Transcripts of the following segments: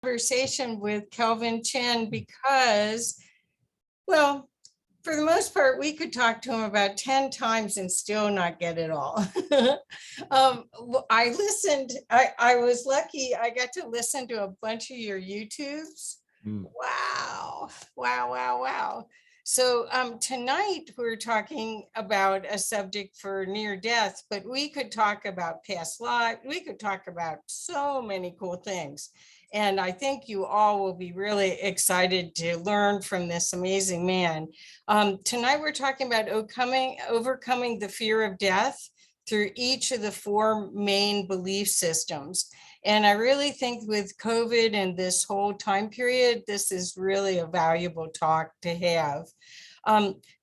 Conversation with Kelvin Chen because, well, for the most part, we could talk to him about 10 times and still not get it all. I listened, I was lucky, I got to listen to a bunch of your YouTubes. Wow, wow, wow, wow. So tonight we're talking about a subject for near death, but we could talk about past life. We could talk about so many cool things. And I think you all will be really excited to learn from this amazing man. Tonight we're talking about overcoming the fear of death through each of the four main belief systems. And I really think with COVID and this whole time period, this is really a valuable talk to have.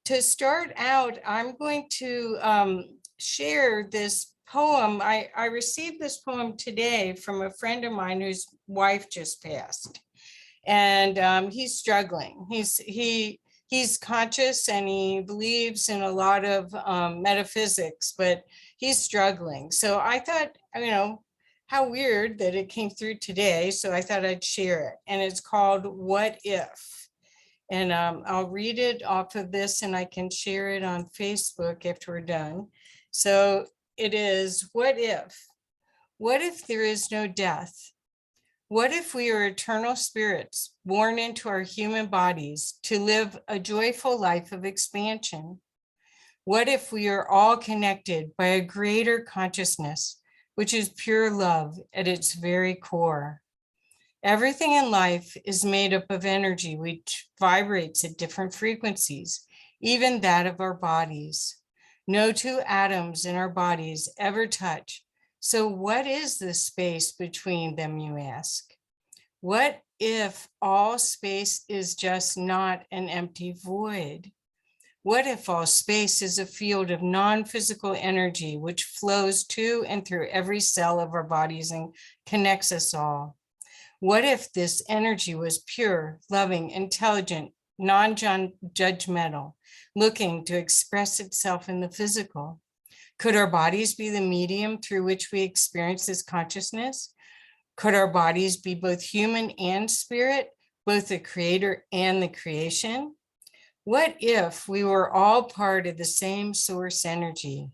To start out, I'm going to share this poem. I received this poem today from a friend of mine whose wife just passed. And he's struggling. He's conscious and he believes in a lot of metaphysics, but he's struggling. So I thought, how weird that it came through today. So I thought I'd share it. And it's called What If? And I'll read it off of this and I can share it on Facebook after we're done. So it is, what if? What if there is no death? What if we are eternal spirits born into our human bodies to live a joyful life of expansion? What if we are all connected by a greater consciousness, which is pure love at its very core? Everything in life is made up of energy which vibrates at different frequencies, even that of our bodies. No two atoms in our bodies ever touch. So what is the space between them, you ask? What if all space is just not an empty void? What if all space is a field of non-physical energy which flows to and through every cell of our bodies and connects us all? What if this energy was pure, loving, intelligent, non-judgmental, looking to express itself in the physical? Could our bodies be the medium through which we experience this consciousness? Could our bodies be both human and spirit, both the creator and the creation? What if we were all part of the same source energy?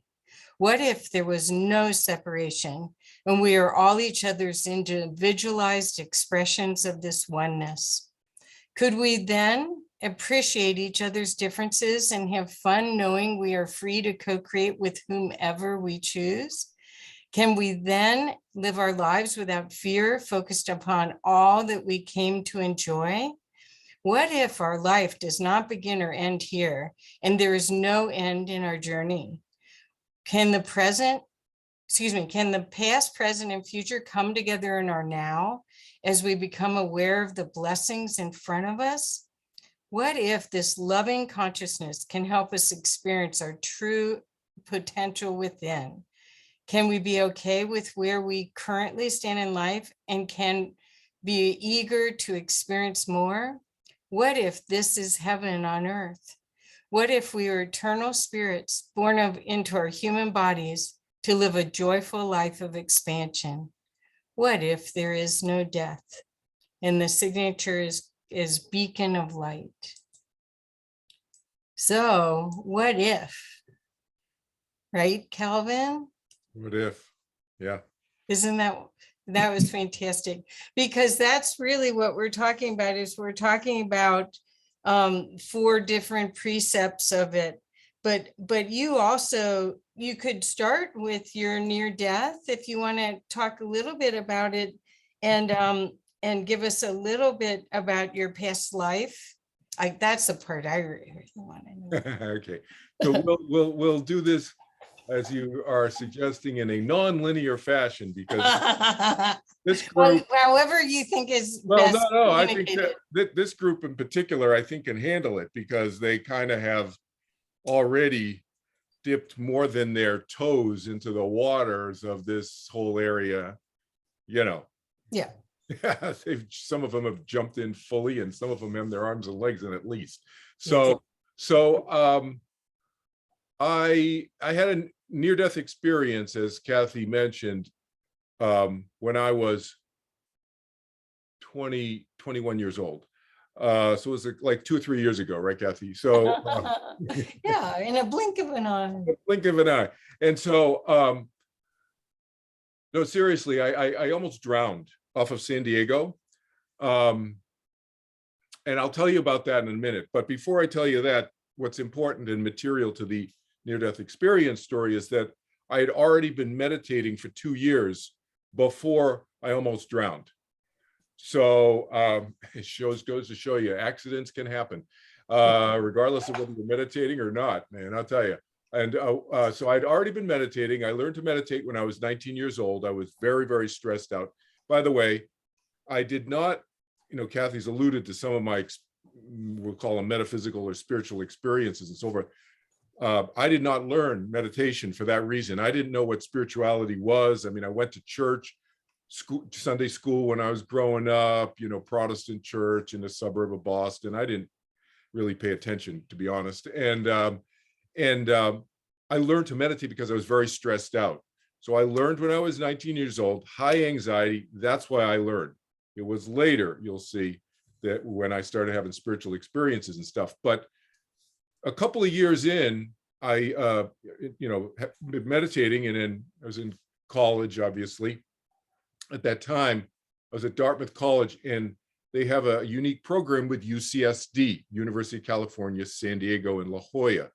What if there was no separation and we are all each other's individualized expressions of this oneness? Could we then appreciate each other's differences and have fun knowing we are free to co-create with whomever we choose? Can we then live our lives without fear, focused upon all that we came to enjoy? What if our life does not begin or end here and there is no end in our journey? Can the past, present, and future come together in our now as we become aware of the blessings in front of us? What if this loving consciousness can help us experience our true potential within? Can we be okay with where we currently stand in life and can be eager to experience more? What if this is heaven on earth? What if we are eternal spirits born into our human bodies to live a joyful life of expansion? What if there is no death? And the signature is beacon of light. So what if? Right, Kelvin? What if? Yeah. Isn't that was fantastic, because that's really what we're talking about. Is we're talking about four different precepts of it, but you could start with your near death if you want to talk a little bit about it, and give us a little bit about your past life. That's the part I really want to know. Okay, so we'll do this, as you are suggesting, in a non-linear fashion, because this group, however you think is well, best no, I think that this group in particular, I think, can handle it, because they kind of have already dipped more than their toes into the waters of this whole area, Yeah. Some of them have jumped in fully, and some of them have their arms and legs in at least. So I had a near-death experience, as Kathy mentioned, when I was 21 years old. So it was like 2 or 3 years ago, right, Kathy? So yeah, in a blink of an eye. blink of an eye. And so, no, seriously, I almost drowned off of San Diego. And I'll tell you about that in a minute. But before I tell you that, what's important and material to the near-death experience story is that I had already been meditating for 2 years before I almost drowned. So it goes to show you, accidents can happen, regardless of whether you're meditating or not, man, I'll tell you. And so I'd already been meditating. I learned to meditate when I was 19 years old. I was very, very stressed out. By the way, I did not, Kathy's alluded to some of my, we'll call them metaphysical or spiritual experiences and so forth. I did not learn meditation for that reason. I didn't know what spirituality was. I mean, I went to church, Sunday school when I was growing up, Protestant church in the suburb of Boston. I didn't really pay attention, to be honest. And I learned to meditate because I was very stressed out. So I learned when I was 19 years old, high anxiety. That's why I learned. It was later, you'll see, that when I started having spiritual experiences and stuff. But a couple of years in, I, been meditating, and then I was in college, obviously. At that time, I was at Dartmouth College, and they have a unique program with UCSD, University of California, San Diego, and La Jolla.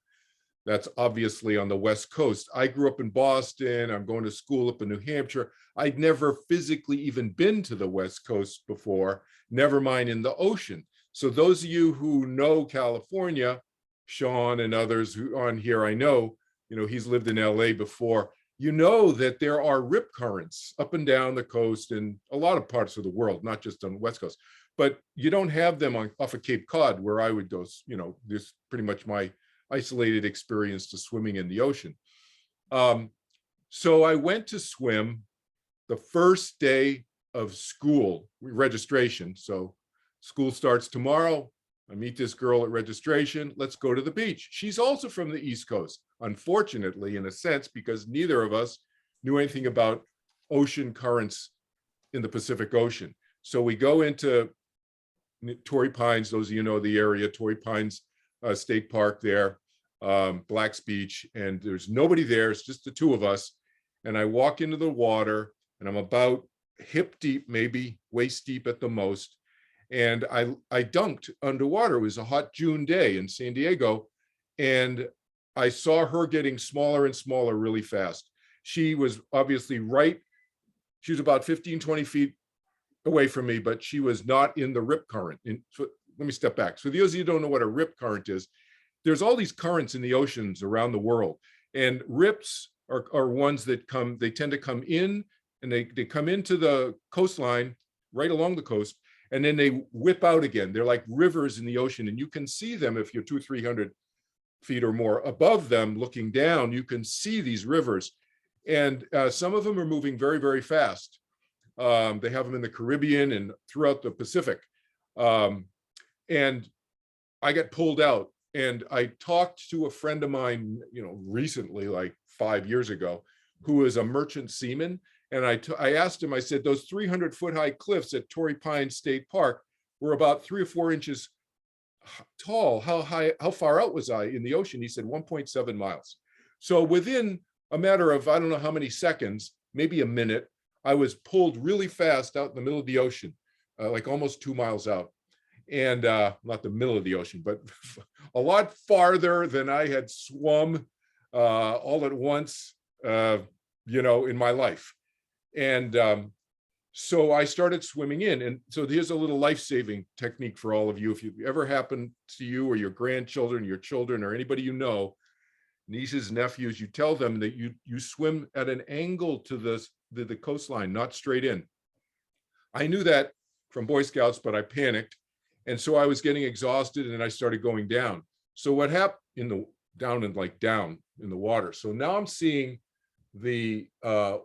That's obviously on the West Coast. I grew up in Boston. I'm going to school up in New Hampshire. I'd never physically even been to the West Coast before, never mind in the ocean. So those of you who know California, Sean and others who on here, I know, he's lived in LA before, that there are rip currents up and down the coast in a lot of parts of the world, not just on the West Coast, but you don't have them off of Cape Cod where I would go, this is pretty much my isolated experience to swimming in the ocean. So I went to swim the first day of school registration. So school starts tomorrow. I meet this girl at registration. Let's go to the beach. She's also from the East Coast, unfortunately, in a sense, because neither of us knew anything about ocean currents in the Pacific Ocean. So we go into Torrey Pines, those of you know the area, Torrey Pines State Park there, Black's Beach, and there's nobody there. It's just the two of us. And I walk into the water, and I'm about hip deep, maybe waist deep at the most. And I dunked underwater. It was a hot June day in San Diego, and I saw her getting smaller and smaller really fast. She was obviously she was about 15, 20 feet away from me, but she was not in the rip current. So let me step back. So those of you who don't know what a rip current is, there's all these currents in the oceans around the world, and rips are ones that they tend to come in, and they come into the coastline right along the coast, and then they whip out again. They're like rivers in the ocean, and you can see them if you're 200 or 300 feet or more above them looking down. You can see these rivers, and some of them are moving very, very fast. They have them in the Caribbean and throughout the Pacific. And I got pulled out, and I talked to a friend of mine, recently, like 5 years ago, who is a merchant seaman. And I asked him, I said, those 300-foot high cliffs at Torrey Pines State Park were about 3 or 4 inches tall. How far out was I in the ocean? He said 1.7 miles. So within a matter of, I don't know how many seconds, maybe a minute, I was pulled really fast out in the middle of the ocean, like almost 2 miles out. And not the middle of the ocean, but a lot farther than I had swum all at once, in my life. And so I started swimming in. And so here's a little life-saving technique for all of you. If you ever happen to you or your grandchildren, your children, or anybody you know, nieces, nephews, you tell them that you swim at an angle to the coastline, not straight in. I knew that from Boy Scouts, but I panicked. And so I was getting exhausted, and I started going down. So what happened down in the water. So now I'm seeing the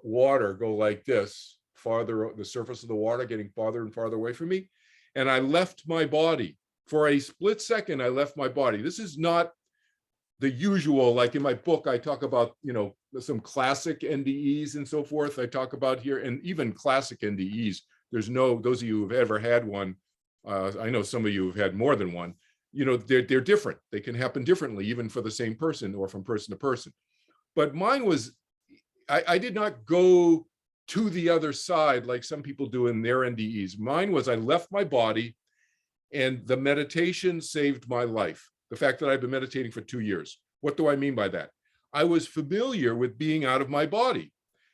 water go like this, the surface of the water getting farther and farther away from me. And I left my body. For a split second, I left my body. This is not the usual, like in my book, I talk about, some classic NDEs and so forth. I talk about here, and even classic NDEs There's no, those of you who've ever had one, I know some of you have had more than one, you know, they're different. They can happen differently, even for the same person or from person to person. But mine was, I did not go to the other side like some people do in their NDEs. Mine was, I left my body, and the meditation saved my life. The fact that I've been meditating for 2 years. What do I mean by that? I was familiar with being out of my body.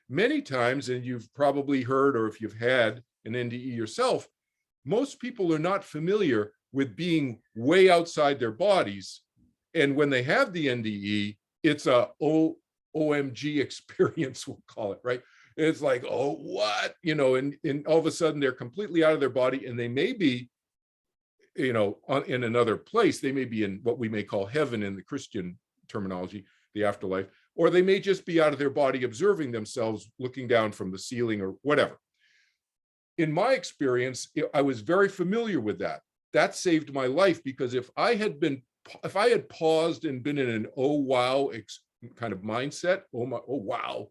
Many times, and you've probably heard, or if you've had an NDE yourself, most people are not familiar with being way outside their bodies. And when they have the NDE, it's a OMG experience, we'll call it, right? It's like, oh, what? You know, and all of a sudden they're completely out of their body, and they may be, you know, in another place. They may be in what we may call heaven in the Christian terminology, the afterlife, or they may just be out of their body observing themselves, looking down from the ceiling or whatever. In my experience, I was very familiar with that. That saved my life, because if I had paused and been in an oh wow kind of mindset, oh wow,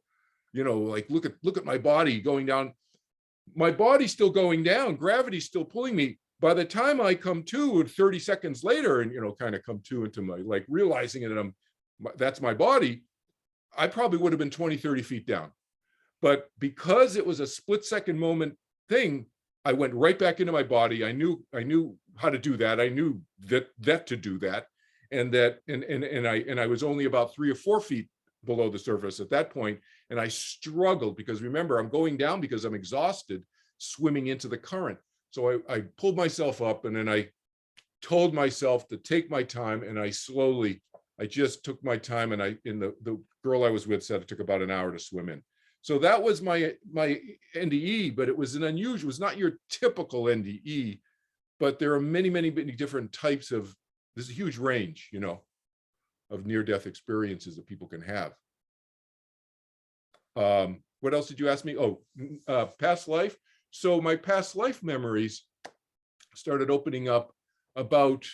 you know, like look at my body going down, my body's still going down, gravity's still pulling me. By the time I come to 30 seconds later, and, you know, kind of come to into my, like, realizing it, that's my body, I probably would have been 20, 30 feet down. But because it was a split-second moment thing, I went right back into my body. I knew how to do that. I knew that to do that. And that, and I was only about 3 or 4 feet below the surface at that point. And I struggled, because remember, I'm going down because I'm exhausted, swimming into the current. So I pulled myself up, and then I told myself to take my time, and I just took my time, and the girl I was with said it took about an hour to swim in. So that was my NDE, but it was an unusual, it was not your typical NDE, but there are many, many, many different types of, there's a huge range, you know, of near-death experiences that people can have. What else did you ask me? Oh, past life. So my past life memories started opening up about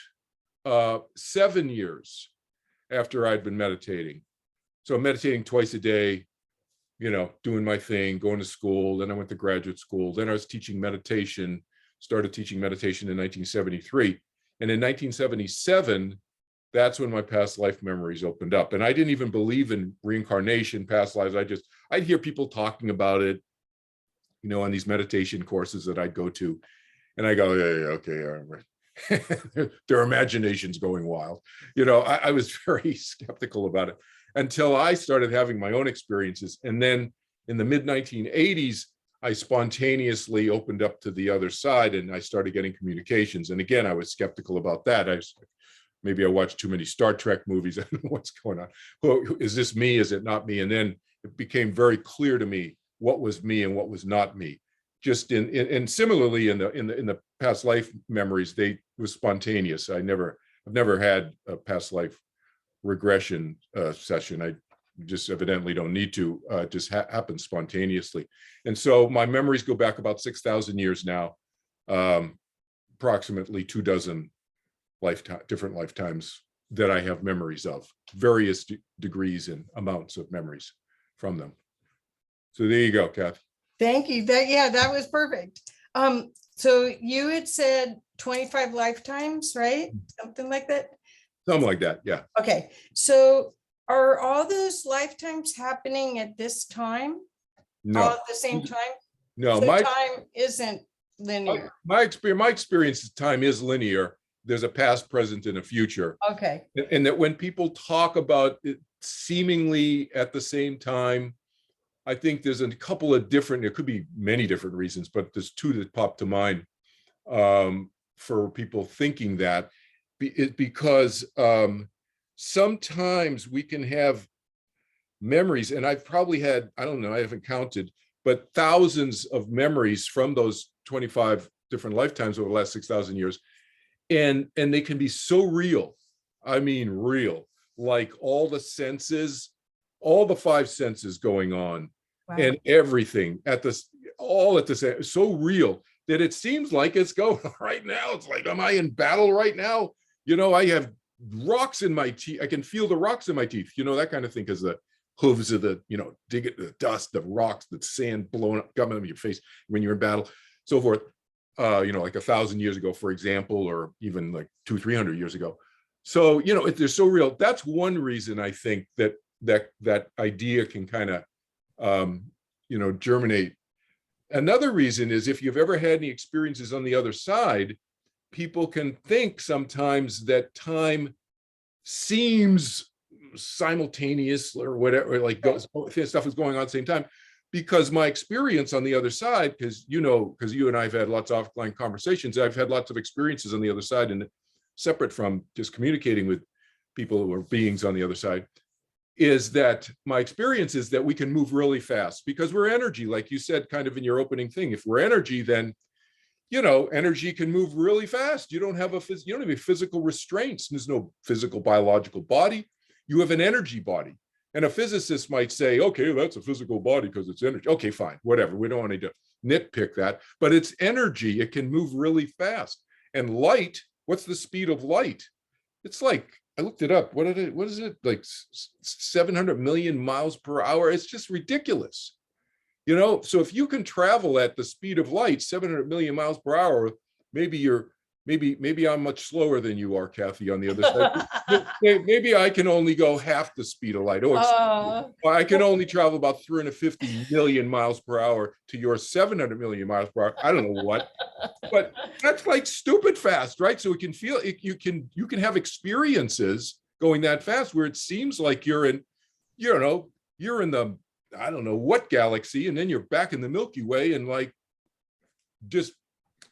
7 years after I'd been meditating. So I'm meditating twice a day, you know, doing my thing, going to school. Then I went to graduate school. Then I was teaching meditation, started teaching meditation in 1973. And in 1977, that's when my past life memories opened up. And I didn't even believe in reincarnation, past lives. I'd hear people talking about it, you know, on these meditation courses that I'd go to. And I go, yeah, okay, all right. Their imagination's going wild. You know, I was very skeptical about it until I started having my own experiences. And then in the mid-1980s, I spontaneously opened up to the other side, and I started getting communications. And again, I was skeptical about that. Maybe I watched too many Star Trek movies. I don't know what's going on. Well, is this me? Is it not me? And then it became very clear to me what was me and what was not me. Just and similarly in the past life memories, they was spontaneous. I've never had a past life regression session. I just evidently don't need to. Just happens spontaneously. And so my memories go back about 6,000 years now, approximately 24 different lifetimes that I have memories of, various degrees and amounts of memories from them. So there you go, Kathy. Thank you. That was perfect. So you had said 25 lifetimes, right? Something like that. Something like that, yeah. Okay. So are all those lifetimes happening at this time? No. All at the same time? No, so time isn't linear. My experience time is linear. There's a past, present, and a future. Okay. And that when people talk about it seemingly at the same time, I think there's a couple of different, there could be many different reasons, but there's two that pop to mind for people thinking that, because sometimes we can have memories, and I've probably had, I don't know, I haven't counted, but thousands of memories from those 25 different lifetimes over the last 6,000 years. And they can be so real. I mean, real, like all the senses, all the 5 senses going on. Wow. And everything all at the same, so real that it seems like it's going on right now. It's like, am I in battle right now? You know, I have rocks in my teeth. I can feel the rocks in my teeth, you know, that kind of thing, because the hooves of the, you know, dig at the dust, the rocks, the sand blowing up, coming on your face when you're in battle. so forth, like 1,000 years ago, for example, or even like 200-300 years ago. So, if they're so real, that's one reason I think that idea can kind of, germinate. Another reason is if you've ever had any experiences on the other side, people can think sometimes that time seems simultaneous or whatever, like stuff is going on at the same time, because my experience on the other side, because you and I have had lots of offline conversations, I've had lots of experiences on the other side, and separate from just communicating with people who are beings on the other side, is that my experience is that we can move really fast because we're energy, like you said kind of in your opening thing. If we're energy, then energy can move really fast. You don't have any physical restraints. There's no physical biological body. You have an energy body. And a physicist might say, okay, that's a physical body because it's energy. Okay, fine, whatever. We don't want to nitpick that, but it's energy. It can move really fast. And light, what's the speed of light? It's like, I looked it up. What is it? Like 700 million miles per hour. It's just ridiculous. So if you can travel at the speed of light, 700 million miles per hour, maybe I'm much slower than you are, Kathy, on the other side. Maybe I can only go half the speed of light. I can only travel about 350 million miles per hour to your 700 million miles per hour. I don't know what, but that's like stupid fast, right? So we can feel it, you can have experiences going that fast where it seems like you're in the, I don't know what galaxy, and then you're back in the Milky Way, and like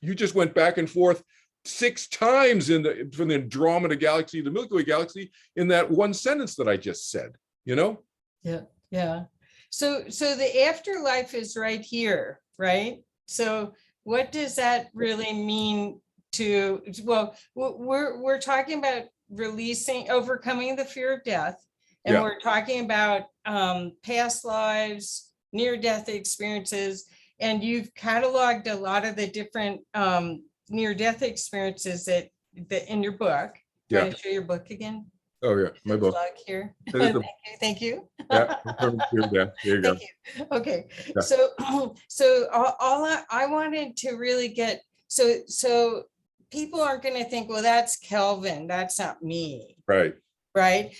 you just went back and forth 6 times from the Andromeda galaxy to the Milky Way galaxy in that one sentence that I just said, Yeah. So the afterlife is right here, right? So what does that really mean well, we're talking about overcoming the fear of death. And we're talking about past lives, near-death experiences, and you've cataloged a lot of the different near-death experiences that in your book. Can I show your book again? Oh yeah, my book here. Thank you. Yeah, there you go. Thank you. Okay, Yeah. So all I wanted to really get so people aren't going to think, well, that's Kelvin, that's not me. Right.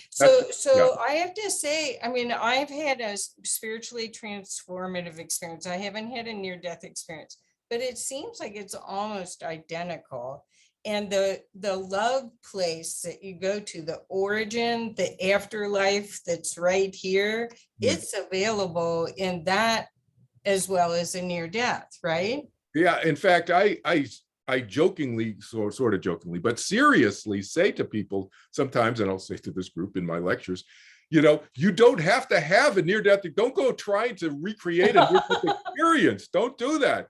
So I have to say, I mean, I've had a spiritually transformative experience. I haven't had a near-death experience, but it seems like it's almost identical. And the love place that you go to, the origin, the afterlife that's right here, it's available in that as well as a near-death, right? Yeah. In fact, I jokingly, sort of jokingly, but seriously say to people sometimes, and I'll say to this group in my lectures, you don't have to have a near-death. Don't go trying to recreate a near-death experience. Don't do that.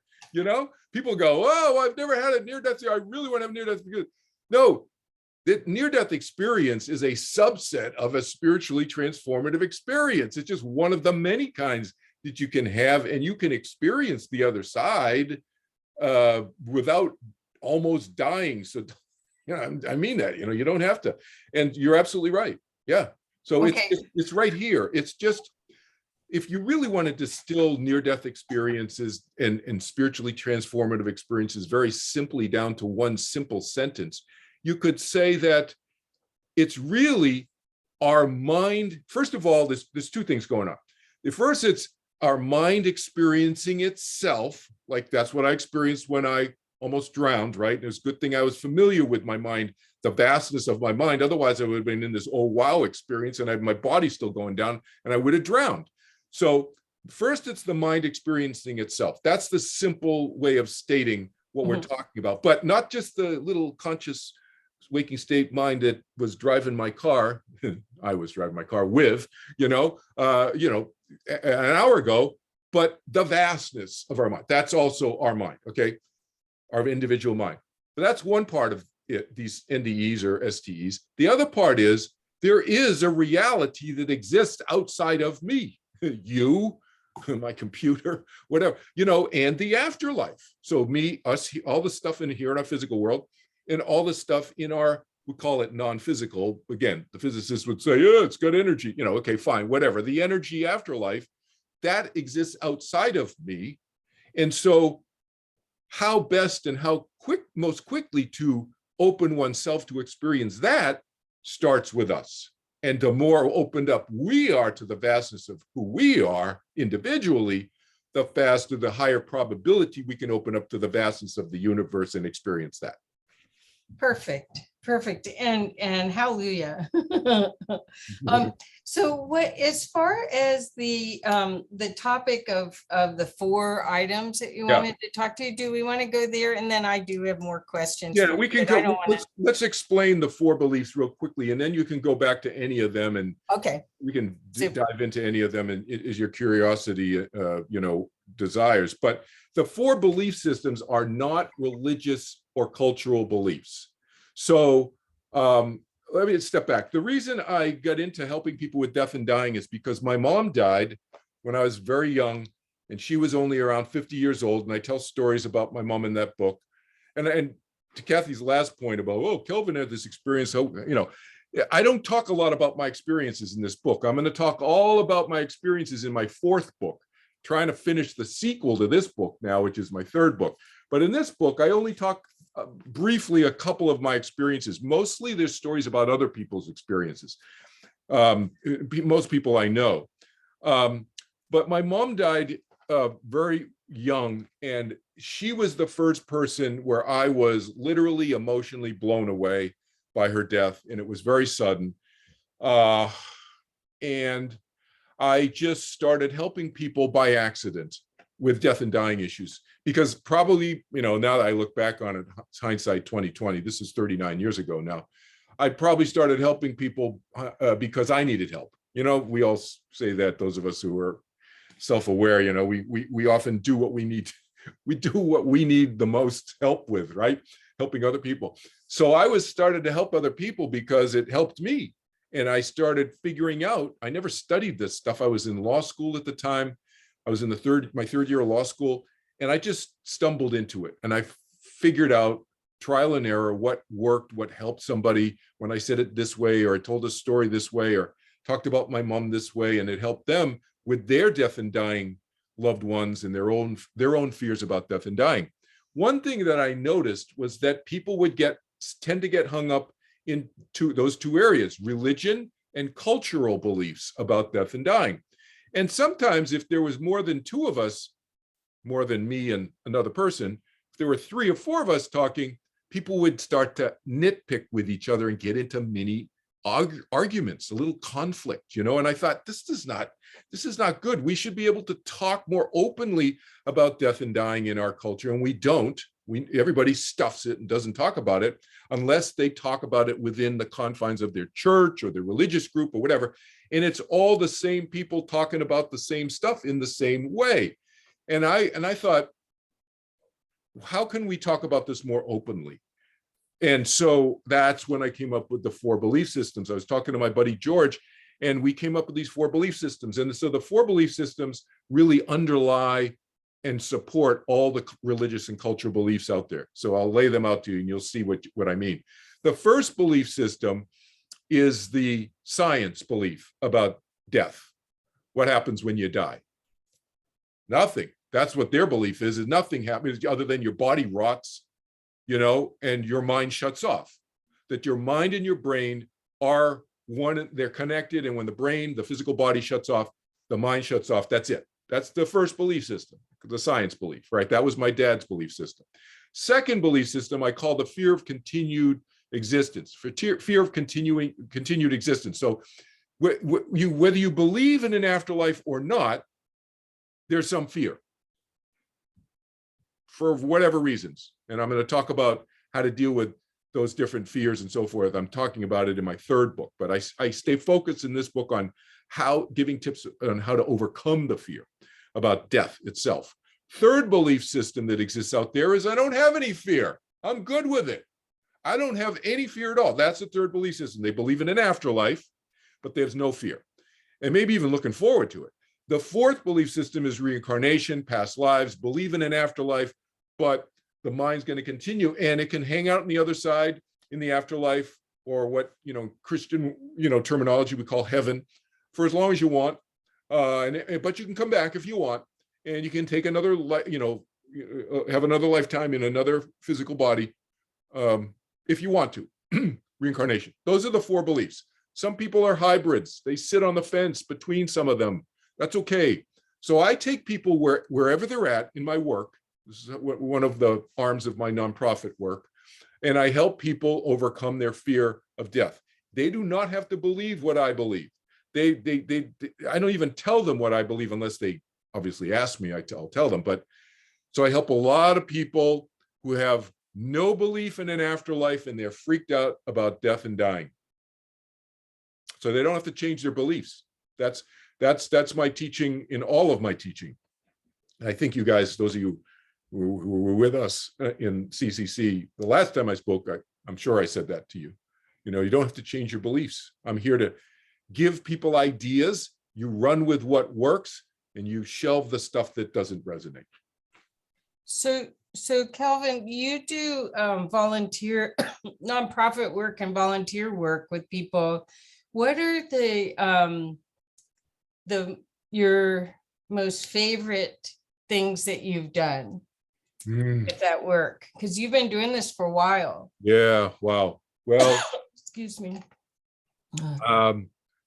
People go, oh, I've never had a near-death. I really want to have a near-death experience. No, the near-death experience is a subset of a spiritually transformative experience. It's just one of the many kinds that you can have, and you can experience the other side without almost dying. So, I mean that, you don't have to, and you're absolutely right. Yeah. So it's right here. It's just, if you really want to distill near-death experiences and spiritually transformative experiences very simply down to one simple sentence, you could say that it's really our mind. First of all, there's 2 things going on. The first, it's our mind experiencing itself. Like that's what I experienced when I almost drowned, right? And it was a good thing I was familiar with my mind, the vastness of my mind. Otherwise, I would have been in this oh wow experience, and my body still going down, and I would have drowned. So first, it's the mind experiencing itself. That's the simple way of stating what we're talking about, but not just the little conscious waking state mind that was driving my car. I was driving my car with, an hour ago, but the vastness of our mind. That's also our mind, okay? Our individual mind. But that's one part of it, these NDEs or STEs. The other part is there is a reality that exists outside of me, you, my computer, whatever, and the afterlife. So me, us, all the stuff in here in our physical world, and all the stuff in our, we call it non-physical. Again, the physicists would say, yeah, it's got energy, okay, fine, whatever. The energy afterlife, that exists outside of me. And so how best and how most quickly to open oneself to experience that starts with us. And the more opened up we are to the vastness of who we are individually, the faster, the higher probability we can open up to the vastness of the universe and experience that. Perfect. Perfect. And hallelujah. So what, as far as the topic of the 4 items that you wanted to talk to, do we want to go there? And then I do have more questions. Yeah, we can go. Let's explain the 4 beliefs real quickly, and then you can go back to any of them, and okay, we can dive into any of them, and as your curiosity, desires. But the 4 belief systems are not religious or cultural beliefs. So let me step back. The reason I got into helping people with death and dying is because my mom died when I was very young, and she was only around 50 years old. And I tell stories about my mom in that book. And to Kathy's last point about, oh, Kelvin had this experience. So, I don't talk a lot about my experiences in this book. I'm going to talk all about my experiences in my 4th book, trying to finish the sequel to this book now, which is my 3rd book. But in this book, I only talk briefly a couple of my experiences. Mostly there's stories about other people's experiences. Most people I know. But my mom died very young, and she was the first person where I was literally emotionally blown away by her death, and it was very sudden. And I just started helping people by accident with death and dying issues, because probably, now that I look back on it, hindsight 2020, this is 39 years ago now, I probably started helping people because I needed help. We all say that, those of us who are self-aware, we often do what we need. We do what we need the most help with, right? Helping other people. So I started to help other people because it helped me. And I started figuring out, I never studied this stuff. I was in law school at the time. I was in my 3rd year of law school, and I just stumbled into it. And I figured out trial and error, what worked, what helped somebody when I said it this way, or I told a story this way, or talked about my mom this way, and it helped them with their death and dying loved ones and their own fears about death and dying. One thing that I noticed was that people would tend to get hung up in those 2 areas, religion and cultural beliefs about death and dying. And sometimes if there was more than 2 of us, more than me and another person, if there were 3 or 4 of us talking, people would start to nitpick with each other and get into mini arguments, a little conflict, and I thought, this is not good. We should be able to talk more openly about death and dying in our culture, and we don't. Everybody stuffs it and doesn't talk about it unless they talk about it within the confines of their church or their religious group or whatever. And it's all the same people talking about the same stuff in the same way. And I thought, how can we talk about this more openly? And so that's when I came up with the 4 belief systems. I was talking to my buddy George, and we came up with these 4 belief systems. And so the 4 belief systems really underlie and support all the religious and cultural beliefs out there. So I'll lay them out to you, and you'll see what I mean. The first belief system is the science belief about death. What happens when you die? Nothing. That's what their belief is nothing happens other than your body rots, and your mind shuts off. That your mind and your brain are one, they're connected, and when the physical body shuts off, the mind shuts off. That's it. That's the first belief system, the science belief, right? That was my dad's belief system. Second belief system, I call the fear of continued existence, fear of continued existence. So whether you believe in an afterlife or not, there's some fear for whatever reasons. And I'm going to talk about how to deal with those different fears and so forth. I'm talking about it in my 3rd book, but I stay focused in this book on giving tips on how to overcome the fear about death itself. Third belief system that exists out there is I don't have any fear. I'm good with it. I don't have any fear at all. That's the third belief system. They believe in an afterlife, but there's no fear. And maybe even looking forward to it. The 4th belief system is reincarnation, past lives, believe in an afterlife, but the mind's going to continue and it can hang out on the other side in the afterlife, or what, Christian, terminology we call heaven, for as long as you want. But you can come back if you want, and you can take another, have another lifetime in another physical body, if you want to. Reincarnation. Those are the 4 beliefs. Some people are hybrids. They sit on the fence between some of them. That's okay. So I take people wherever they're at in my work. This is one of the arms of my nonprofit work. And I help people overcome their fear of death. They do not have to believe what I believe. I don't even tell them what I believe unless they obviously ask me. I'll tell them. But so I help a lot of people who have no belief in an afterlife, and they're freaked out about death and dying. So they don't have to change their beliefs. That's my teaching in all of my teaching. And I think you guys, those of you who were with us in CCC, the last time I spoke, I'm sure I said that to you. You don't have to change your beliefs. I'm here to give people ideas. You run with what works, and you shelve the stuff that doesn't resonate. So Kelvin, you do volunteer, nonprofit work and volunteer work with people. What are your most favorite things that you've done with that work? Because you've been doing this for a while. Yeah, wow. Well, excuse me.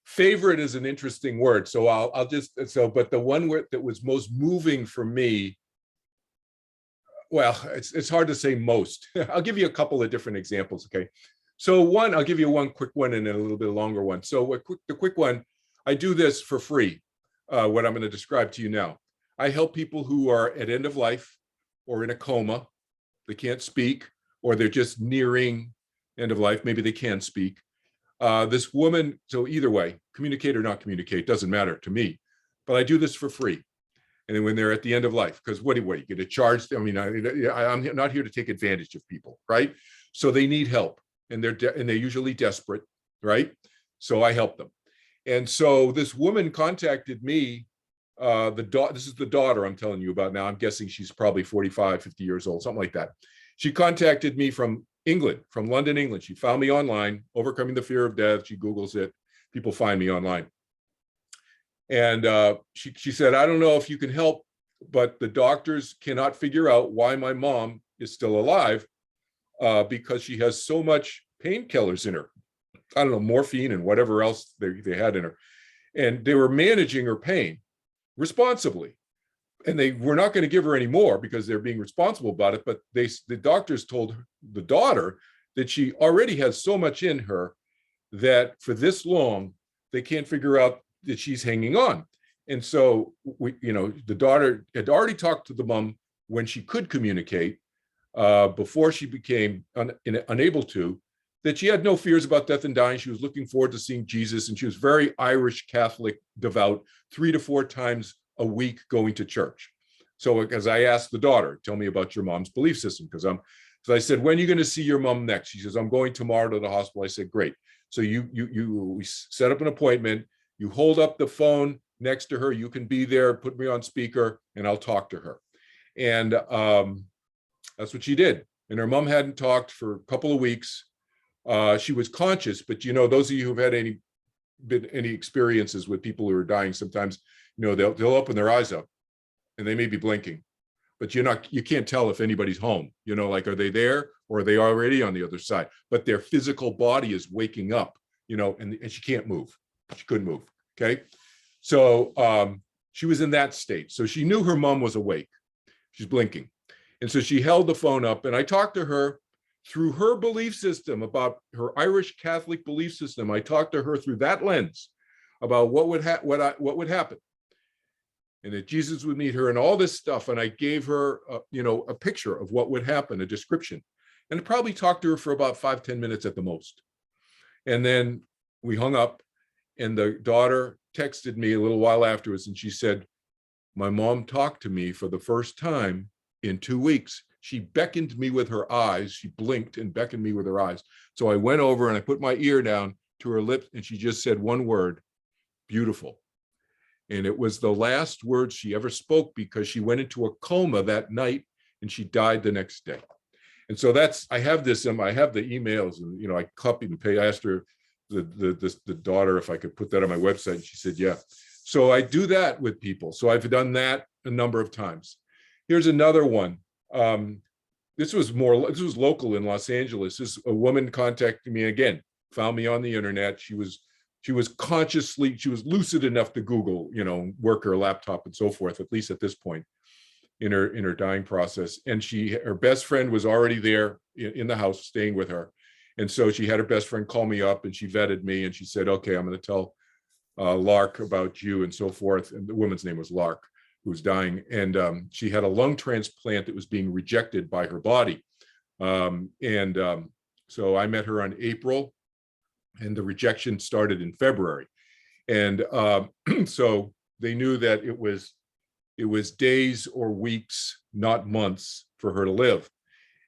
Favorite is an interesting word. So but the one that was most moving for me, well, it's hard to say most. I'll give you a couple of different examples, okay? So I'll give you one quick one and then a little bit longer one. So the quick one, I do this for free, what I'm going to describe to you now. I help people who are at end of life or in a coma. They can't speak, or they're just nearing end of life. Maybe they can speak. This woman, so either way, communicate or not communicate, doesn't matter to me. But I do this for free. And then when they're at the end of life, because what do you get a charge? I mean, I'm not here to take advantage of people, right? So they need help, and they're usually desperate, right? So I help them. And so this woman contacted me. This is the daughter I'm telling you about now. I'm guessing she's probably 45, 50 years old, something like that. She contacted me from England, from London, England. She found me online, Overcoming the Fear of Death. She Googles it. People find me online. And she said, I don't know if you can help, but the doctors cannot figure out why my mom is still alive because she has so much painkillers in her. I don't know, morphine and whatever else they had in her. And they were managing her pain responsibly. And they were not going to give her any more because they're being responsible about it. But the doctors told the daughter that she already has so much in her that for this long, they can't figure out that she's hanging on. And so the daughter had already talked to the mom when she could communicate before she became unable to, that she had no fears about death and dying. She was looking forward to seeing Jesus, and she was very Irish Catholic, devout, 3 to 4 times a week going to church. So as I asked the daughter, tell me about your mom's belief system, so I said, when are you going to see your mom next? She says, I'm going tomorrow to the hospital. I said, great. So we set up an appointment. You hold up the phone next to her. You can be there, put me on speaker, and I'll talk to her. And that's what she did. And her mom hadn't talked for a couple of weeks. She was conscious, but those of you who've had any experiences with people who are dying, sometimes they'll open their eyes up and they may be blinking, but you can't tell if anybody's home. Like, are they there or are they already on the other side? But their physical body is waking up, and she can't move. She couldn't move. Okay. So she was in that state. So she knew her mom was awake. She's blinking. And so she held the phone up, and I talked to her through her belief system, about her Irish Catholic belief system. I talked to her through that lens about what would happen, and that Jesus would meet her and all this stuff. And I gave her a picture of what would happen, a description, and I probably talked to her for about 5-10 minutes at the most. And then we hung up, and the daughter texted me a little while afterwards, and she said, my mom talked to me for the first time in 2 weeks. She beckoned me with her eyes. She blinked and beckoned me with her eyes. So I went over and I put my ear down to her lips, and she just said one word, beautiful. And it was the last word she ever spoke, because she went into a coma that night and she died the next day. And so I have this, I have the emails, and I copied and pasted. I asked her, the daughter, if I could put that on my website, and she said, yeah. So I do that with people. So I've done that a number of times. Here's another one. This was local in Los Angeles. This a woman contacted me again, found me on the internet. She was lucid enough to Google, work her laptop and so forth, at least at this point in her dying process. And her best friend was already there in the house staying with her. And so she had her best friend call me up and she vetted me and she said, okay, I'm going to tell Lark about you and so forth. And the woman's name was Lark, who was dying. And she had a lung transplant that was being rejected by her body. So I met her on April and the rejection started in February. And so they knew that it was days or weeks, not months, for her to live.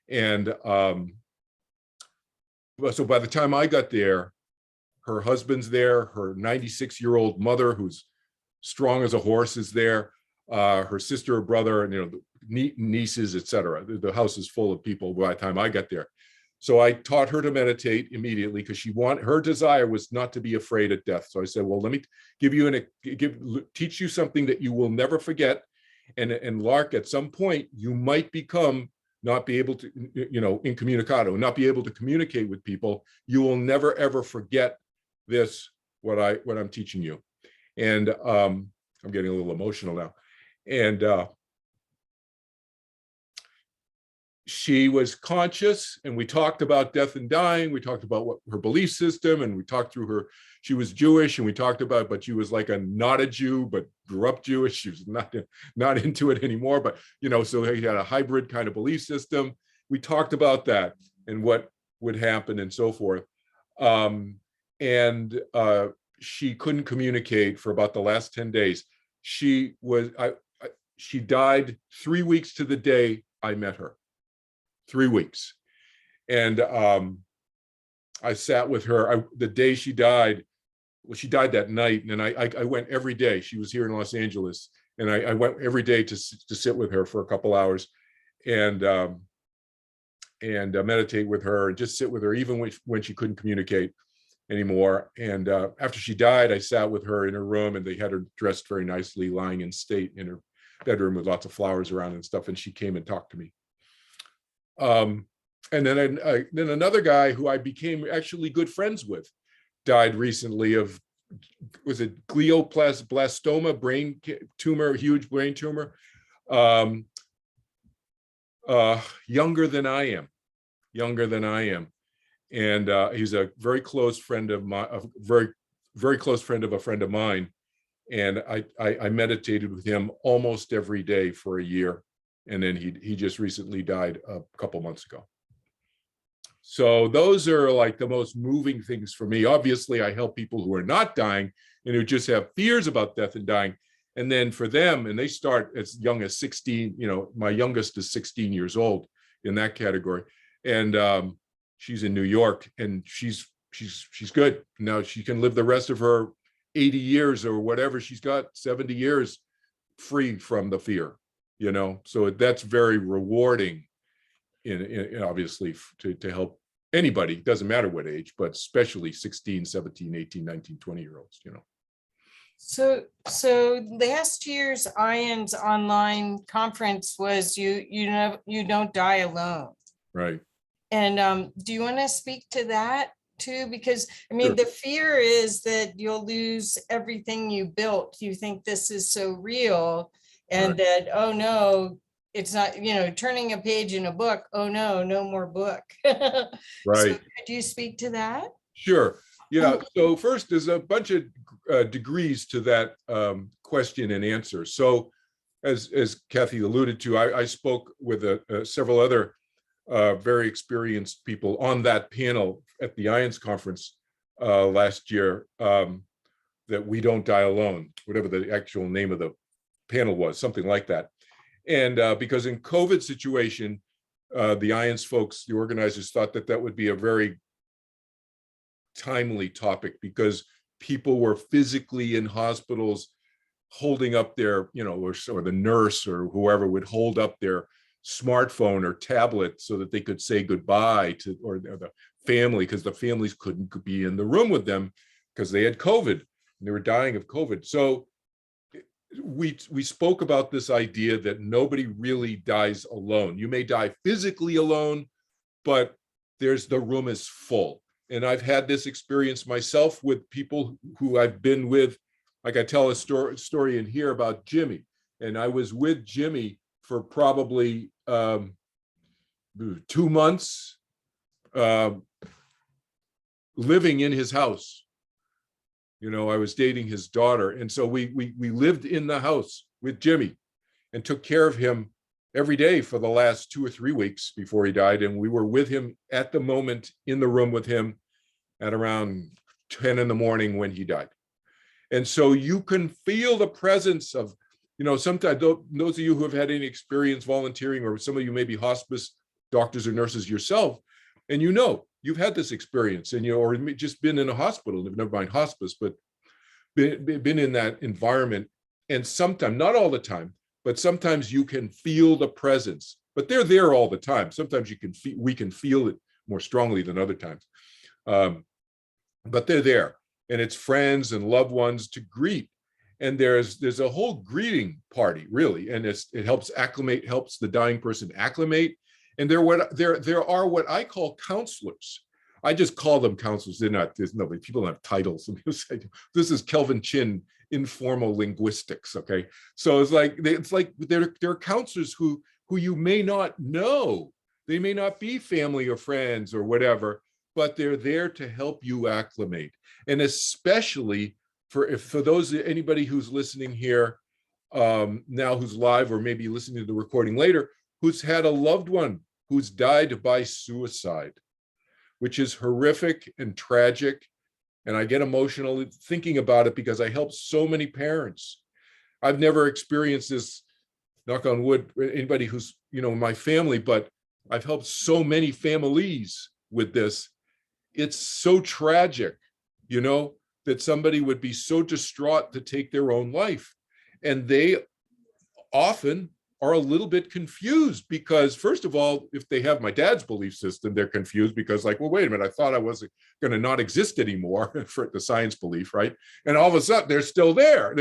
And so by the time I got there, her husband's there, her 96-year-old mother, who's strong as a horse, is there, her sister or brother, and nieces, etc. The house is full of people by the time I got there. So I taught her to meditate immediately because her desire was not to be afraid of death. So I said, well, let me teach you something that you will never forget. And Lark, at some point, you might not be able to, incommunicado, not be able to communicate with people. You will never, ever forget this, what I'm teaching you. And I'm getting a little emotional now. And she was conscious, and we talked about death and dying. We talked about what her belief system, and we talked through she was Jewish, and we talked about, but she was like not a Jew, but grew up Jewish. She was not into it anymore, but, so he had a hybrid kind of belief system. We talked about that and what would happen and so forth. She couldn't communicate for about the last 10 days. She died 3 weeks to the day I met her. 3 weeks. And I sat with her the day she died. Well, she died that night, and I went every day. She was here in Los Angeles, and I went every day to sit with her for a couple hours and meditate with her and just sit with her, even when she couldn't communicate anymore. And after she died, I sat with her in her room, and they had her dressed very nicely, lying in state in her bedroom with lots of flowers around and stuff. And she came and talked to me. And then another guy who I became actually good friends with died recently of, was it glioblastoma, brain tumor, huge brain tumor, younger than I am. And he's a very close friend of mine, a very, very close friend of a friend of mine. And I meditated with him almost every day for a year. And then he just recently died a couple months ago. So those are like the most moving things for me. Obviously, I help people who are not dying and who just have fears about death and dying. And then for them, and they start as young as 16, my youngest is 16 years old in that category. And she's in New York, and she's good. Now she can live the rest of her 80 years or whatever. She's got 70 years free from the fear. So that's very rewarding in obviously to help anybody, doesn't matter what age, but especially 16, 17, 18, 19, 20-year-olds, So last year's IANS online conference was you don't die alone. Right. And do you want to speak to that too? Because Sure. The fear is that you'll lose everything you built. You think this is so real. And Right. that, oh no, it's not, turning a page in a book. Oh no, no more book. Right. So could you speak to that? Sure. Yeah. So first, there's a bunch of degrees to that question and answer. So as Kathy alluded to, I spoke with several other very experienced people on that panel at the IANS conference last year, that we don't die alone, whatever the actual name of the panel was, something like that. And because in COVID situation, the IANS folks, the organizers, thought that would be a very timely topic, because people were physically in hospitals holding up their, or the nurse or whoever would hold up their smartphone or tablet so that they could say goodbye to, or the family, because the families couldn't be in the room with them because they had COVID and they were dying of COVID. So we spoke about this idea that nobody really dies alone. You may die physically alone, but the room is full. And I've had this experience myself with people who I've been with. Like I tell a story in here about Jimmy, and I was with Jimmy for probably 2 months, living in his house. I was dating his daughter, and so we lived in the house with Jimmy and took care of him every day for the last 2 or 3 weeks before he died. And we were with him at the moment, in the room with him at around 10 in the morning when he died. And so you can feel the presence of, sometimes those of you who have had any experience volunteering, or some of you may be hospice doctors or nurses yourself, and you've had this experience, and or just been in a hospital, never mind hospice, but been in that environment. And sometimes, not all the time, but sometimes you can feel the presence, but they're there all the time. Sometimes we can feel it more strongly than other times. But they're there, and it's friends and loved ones to greet. And there's a whole greeting party, really, and it helps the dying person acclimate. And there are what I call counselors. I just call them counselors. There's nobody, people don't have titles. This is Kelvin Chin informal linguistics. Okay. So it's like there are counselors who you may not know. They may not be family or friends or whatever, but they're there to help you acclimate. And especially for anybody who's listening here now, who's live, or maybe listening to the recording later, who's had a loved one who's died by suicide, which is horrific and tragic. And I get emotional thinking about it because I help so many parents. I've never experienced this, knock on wood, anybody who's, in my family, but I've helped so many families with this. It's so tragic, that somebody would be so distraught to take their own life. And they often are a little bit confused because, first of all, if they have my dad's belief system, they're confused because, like, well, wait a minute, I thought I wasn't going to not exist anymore for the science belief, right? And all of a sudden they're still there.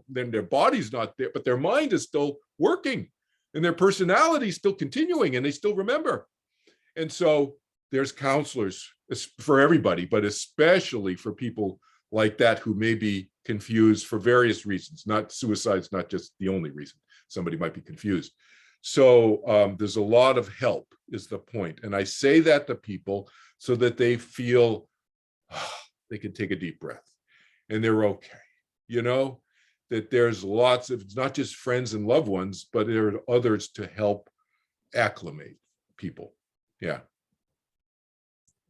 Then their body's not there, but their mind is still working and their personality is still continuing and they still remember. And so there's counselors for everybody, but especially for people like that who may be confused for various reasons. Not suicide's not just the only reason. Somebody might be confused. So there's a lot of help is the point. And I say that to people so that they feel they can take a deep breath and they're okay. That there's lots of, it's not just friends and loved ones, but there are others to help acclimate people. Yeah.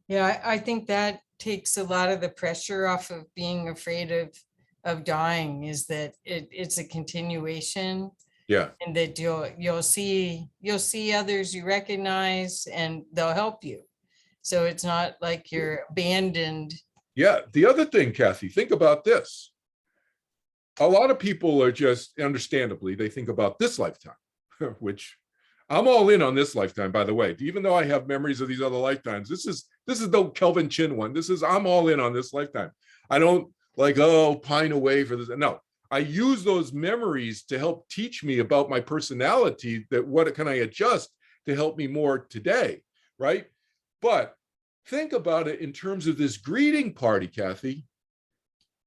Yeah, I think that takes a lot of the pressure off of being afraid of dying, is that it's a continuation. Yeah. And that you'll see others you recognize and they'll help you. So it's not like you're abandoned. Yeah. The other thing, Kathy, think about this. A lot of people are just, understandably, they think about this lifetime, which I'm all in on this lifetime, by the way. Even though I have memories of these other lifetimes, this is the Kelvin Chin one. I'm all in on this lifetime. I don't pine away for this. No, I use those memories to help teach me about my personality, that what can I adjust to help me more today, right? But think about it in terms of this greeting party, Kathy.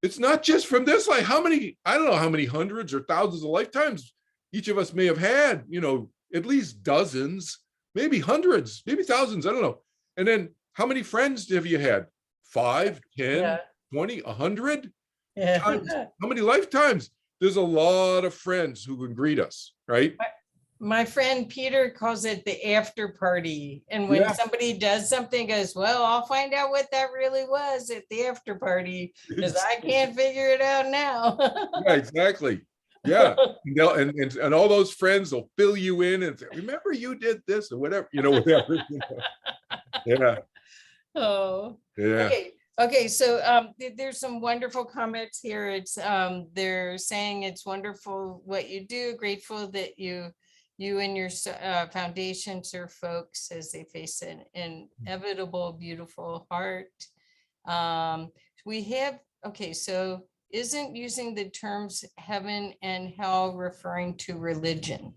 It's not just from this life. I don't know how many hundreds or thousands of lifetimes each of us may have had, at least dozens, maybe hundreds, maybe thousands, I don't know. And then how many friends have you had? 5, 10, 20, 100? Yeah. How many lifetimes? There's a lot of friends who can greet us, right? My friend Peter calls it the after party. And when somebody does something, goes, well, I'll find out what that really was at the after party, because I can't figure it out now. Yeah, exactly. Yeah. And all those friends will fill you in and say, remember you did this or whatever, whatever. Yeah. Oh, yeah. Okay. So there's some wonderful comments here. It's they're saying it's wonderful what you do. Grateful that you and your foundation serve folks as they face an inevitable, beautiful heart. We have, okay, so isn't using the terms heaven and hell referring to religion?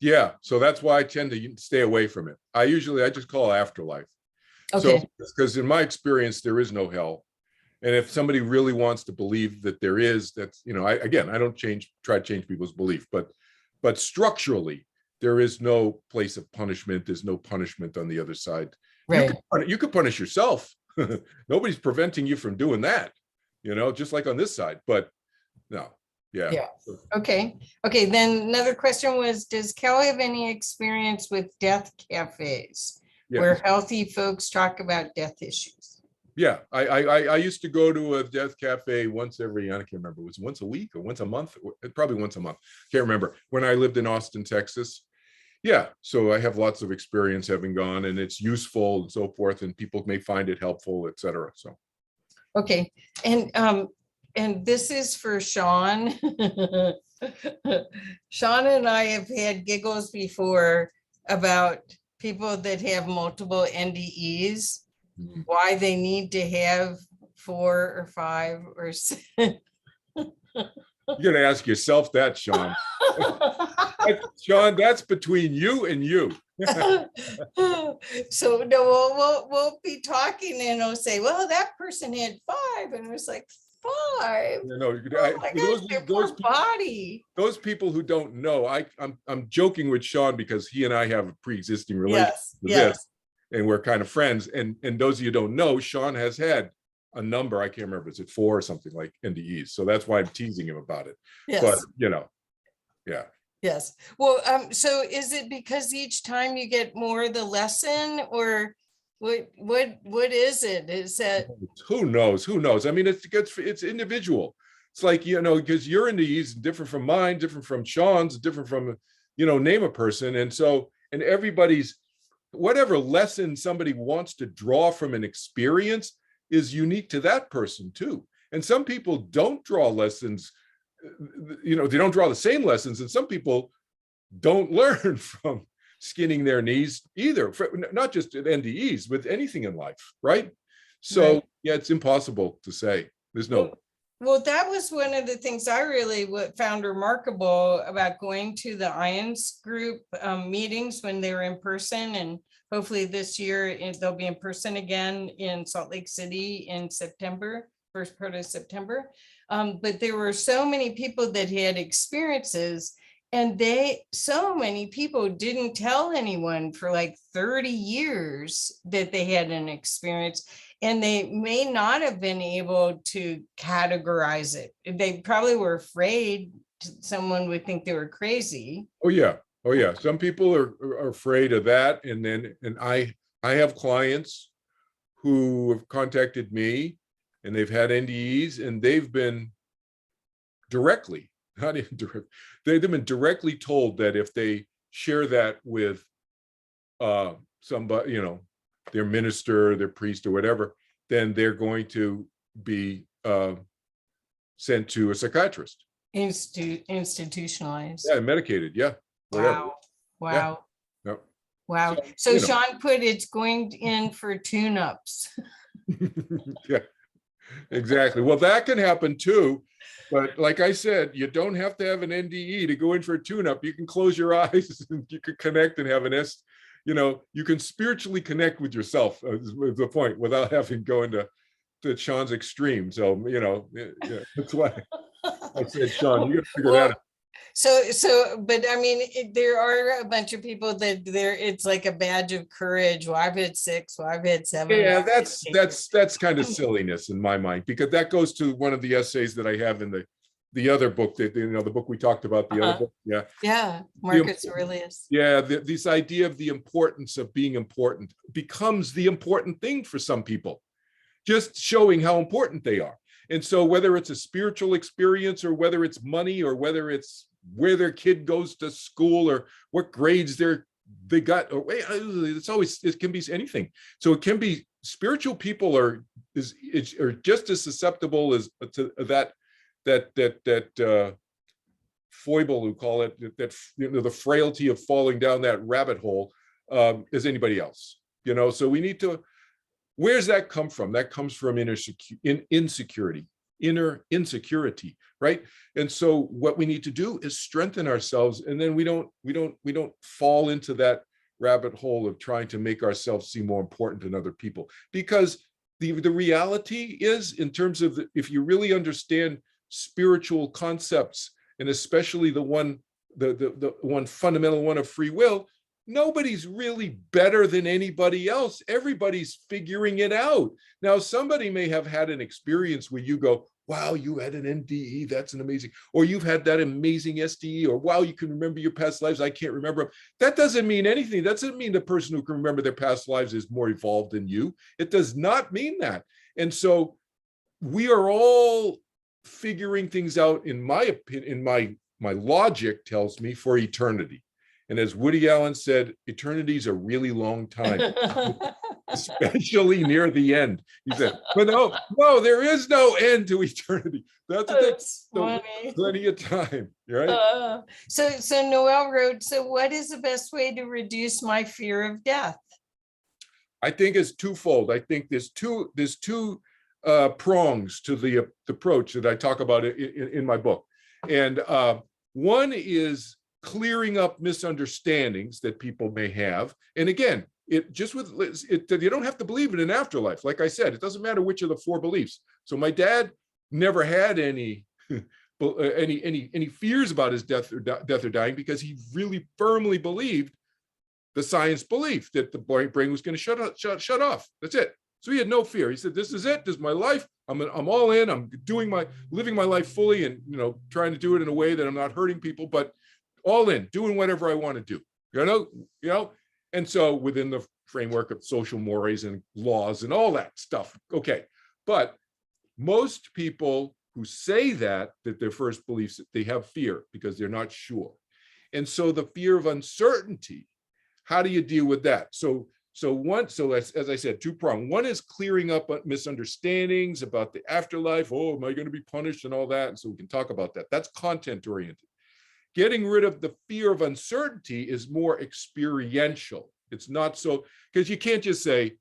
Yeah, so that's why I tend to stay away from it. I just call it afterlife. So, Okay, because in my experience, there is no hell. And if somebody really wants to believe that there is, that's, I don't try to change people's belief, but structurally, there is no place of punishment. There's no punishment on the other side. right. You could punish yourself. Nobody's preventing you from doing that, just like on this side, but no, yeah. Yeah. Okay. Then another question was, does Kelly have any experience with death cafes Yeah. where healthy folks talk about death issues? Yeah, I used to go to a death cafe once every, I can't remember, it was once a week or once a month, probably once a month. Can't remember, when I lived in Austin, Texas. Yeah, so I have lots of experience having gone, and it's useful and so forth, and people may find it helpful, etc. So. Okay, and this is for Sean. Sean and I have had giggles before about people that have multiple NDEs, why they need to have 4 or 5 or 6. You're gonna ask yourself that, Sean. Sean, that's between you and you. So no, we'll be talking and I'll say, well, that person had 5, and it was like 5. Oh my gosh, their poor body. Those people who don't know, I'm joking with Sean because he and I have a pre-existing relationship with this, and we're kind of friends. And those of you who don't know, Sean has had a number, I can't remember, is it 4 or something like NDEs? So that's why I'm teasing him about it. Yes. But yeah. Yes. Well, so is it because each time you get more the lesson, or what is it? Is that, who knows? I mean, it's individual. It's like, because your NDEs is different from mine, different from Sean's, different from, name a person. And so, and everybody's, whatever lesson somebody wants to draw from an experience is unique to that person too. And some people don't draw lessons, they don't draw the same lessons, and some people don't learn from skinning their knees either, not just at NDEs, with anything in life, right? So right. Yeah, it's impossible to say. There's no. Well, that was one of the things I really found remarkable about going to the IONS group meetings when they were in person, and hopefully this year they'll be in person again in Salt Lake City in September, first part of September. But there were so many people that had experiences, and so many people didn't tell anyone for like 30 years that they had an experience, and they may not have been able to categorize it. They probably were afraid someone would think they were crazy. Oh yeah. Some people are afraid of that. And I have clients who have contacted me, and they've had NDEs, and they've been directly, not indirect, they've been directly told that if they share that with somebody, their minister, their priest, or whatever, then they're going to be sent to a psychiatrist. Institutionalized. Yeah, medicated. Yeah. Whatever. Wow. Yeah. Yep. Wow. So Sean put it's going in for tune-ups. Yeah, exactly. Well, that can happen too. But like I said, you don't have to have an NDE to go in for a tune-up. You can close your eyes and you can connect and have you can spiritually connect with yourself, is the point, without having to go into Sean's extreme. So, that's why I said, Sean, you got to figure that out. But I mean, there are a bunch of people that it's like a badge of courage. Well, I've had 6, well, I've had 7. Yeah, that's kind of silliness in my mind, because that goes to one of the essays that I have in the other book, that the book we talked about, the other book. Yeah, Marcus Aurelius. Yeah, this idea of the importance of being important becomes the important thing for some people, just showing how important they are. And so whether it's a spiritual experience, or whether it's money, or whether it's where their kid goes to school, or what grades they got, or it can be anything. So it can be, spiritual people are just as susceptible as to that foible, who call it that, the frailty of falling down that rabbit hole, as anybody else. So we need to. Where's that come from? That comes from insecurity. inner insecurity, right? And so what we need to do is strengthen ourselves, and then we don't fall into that rabbit hole of trying to make ourselves seem more important than other people. Because the reality is, in terms of if you really understand spiritual concepts, and especially the one fundamental one of free will, nobody's really better than anybody else. Everybody's figuring it out. Now, somebody may have had an experience where you go, wow, you had an NDE, that's an amazing, or you've had that amazing SDE, or wow, you can remember your past lives, I can't remember them. That doesn't mean anything. That doesn't mean the person who can remember their past lives is more evolved than you. It does not mean that. And so we are all figuring things out, in my opinion, my logic tells me, for eternity. And as Woody Allen said, eternity is a really long time, especially near the end. He said, but no, there is no end to eternity. That's the thing. So plenty of time, right? So Noel wrote, so what is the best way to reduce my fear of death? I think it's twofold. I think there's two prongs to the approach that I talk about in my book. And one is clearing up misunderstandings that people may have. And again, you don't have to believe in an afterlife. Like I said, it doesn't matter which of the four beliefs. So my dad never had any fears about his death or dying, because he really firmly believed the science belief that the brain was going to shut off. That's it. So he had no fear. He said, this is it. This is my life. I'm all in. I'm living my life fully, and trying to do it in a way that I'm not hurting people, but all in, doing whatever I want to do. And so within the framework of social mores and laws and all that stuff. Okay. But most people who say that their first beliefs, they have fear because they're not sure. And so the fear of uncertainty, how do you deal with that? So as I said, two-pronged. One is clearing up misunderstandings about the afterlife. Oh, am I going to be punished and all that? And so we can talk about that. That's content-oriented. Getting rid of the fear of uncertainty is more experiential. It's not so, because you can't just say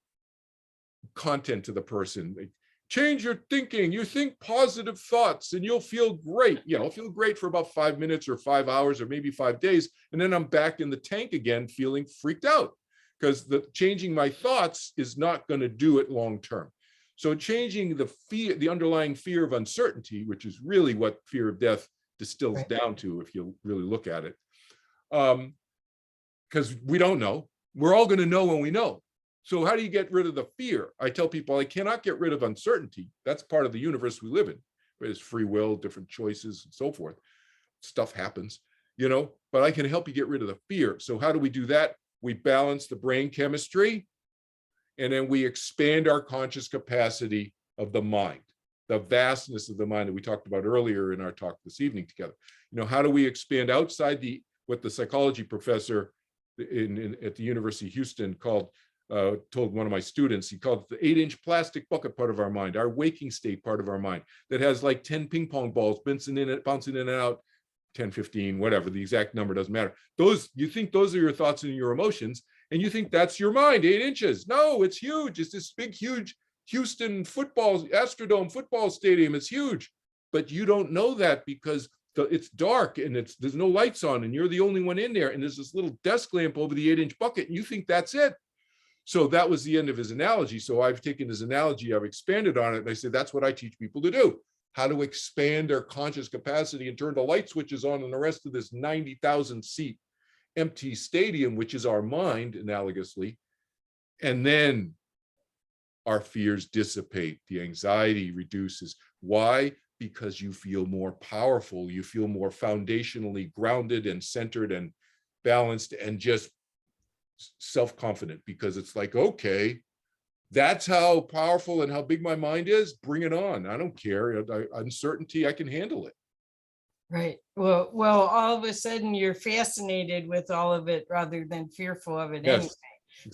content to the person. Like, change your thinking. You think positive thoughts and you'll feel great. I'll feel great for about 5 minutes or 5 hours or maybe 5 days. And then I'm back in the tank again, feeling freaked out, because changing my thoughts is not going to do it long term. So changing the underlying fear of uncertainty, which is really what fear of death distills down to, if you really look at it, because we don't know. We're all going to know when we know. So how do you get rid of the fear? I tell people I cannot get rid of uncertainty. That's part of the universe we live in. There's free will, different choices, and so forth. Stuff happens, but I can help you get rid of the fear. So how do we do that? We balance the brain chemistry, and then we expand our conscious capacity of the mind, the vastness of the mind that we talked about earlier in our talk this evening together. How do we expand outside what the psychology professor at the University of Houston told one of my students, he called it the 8-inch plastic bucket part of our mind, our waking state part of our mind, that has like 10 ping pong balls bouncing in and out, 10, 15, whatever, the exact number doesn't matter. You think those are your thoughts and your emotions, and you think that's your mind, 8 inches. No, it's huge. It's this big, huge Houston Astrodome football stadium. It's huge, but you don't know that because it's dark and there's no lights on, and you're the only one in there, and there's this little desk lamp over the 8-inch bucket, and you think that's it. So that was the end of his analogy. So I've taken his analogy, I've expanded on it, and I said, that's what I teach people to do. How to expand their conscious capacity and turn the light switches on in the rest of this 90,000 seat empty stadium, which is our mind, analogously. And then our fears dissipate. The anxiety reduces. Why? Because you feel more powerful. You feel more foundationally grounded and centered and balanced and just self-confident, because it's like, okay, that's how powerful and how big my mind is. Bring it on. I don't care. Uncertainty, I can handle it. Right. Well, all of a sudden you're fascinated with all of it rather than fearful of it. Yes,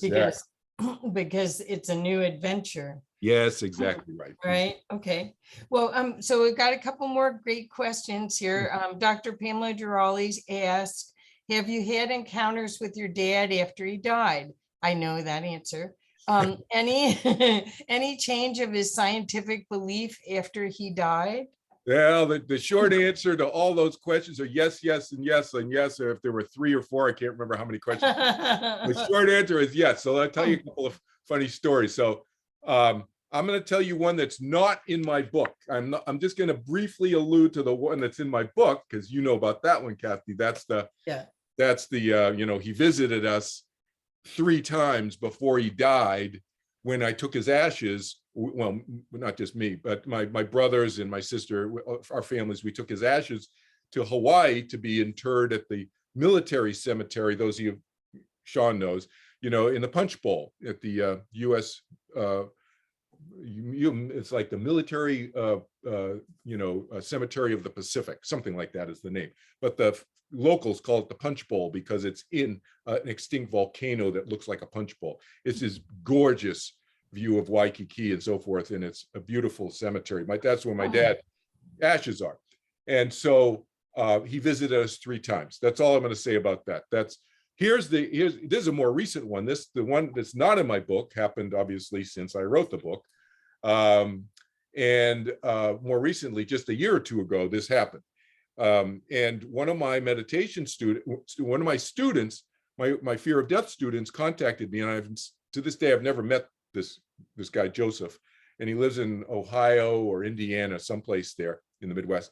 anyway, exactly. because it's a new adventure. Yes, exactly right. Right. Okay. Well, so we've got a couple more great questions here. Dr. Pamela Durales asked, have you had encounters with your dad after he died? I know that answer. Any any change of his scientific belief after he died? Well, the short answer to all those questions are yes, yes, and yes, and yes. Or if there were 3 or 4, I can't remember how many questions. The short answer is yes. So I'll tell you a couple of funny stories. So I'm going to tell you one that's not in my book. I'm just going to briefly allude to the one that's in my book, because you know about that one, Kathy. That's the he visited us 3 times before he died. When I took his ashes, well, not just me, but my brothers and my sister, our families, we took his ashes to Hawaii to be interred at the military cemetery. Those of you, Sean knows, in the Punch Bowl at the U.S. It's like the military, cemetery of the Pacific, something like that is the name. But the locals call it the Punch Bowl because it's in an extinct volcano that looks like a punch bowl. It's this gorgeous view of Waikiki and so forth, and it's a beautiful cemetery. That's where my dad's ashes are. And so he visited us 3 times. That's all I'm going to say about that. This is a more recent one. The one that's not in my book happened obviously since I wrote the book. And more recently, just a year or 2 ago, this happened. And one of my meditation one of my students, my fear of death students, contacted me, and to this day I've never met this guy Joseph, and he lives in Ohio or Indiana, someplace there in the Midwest.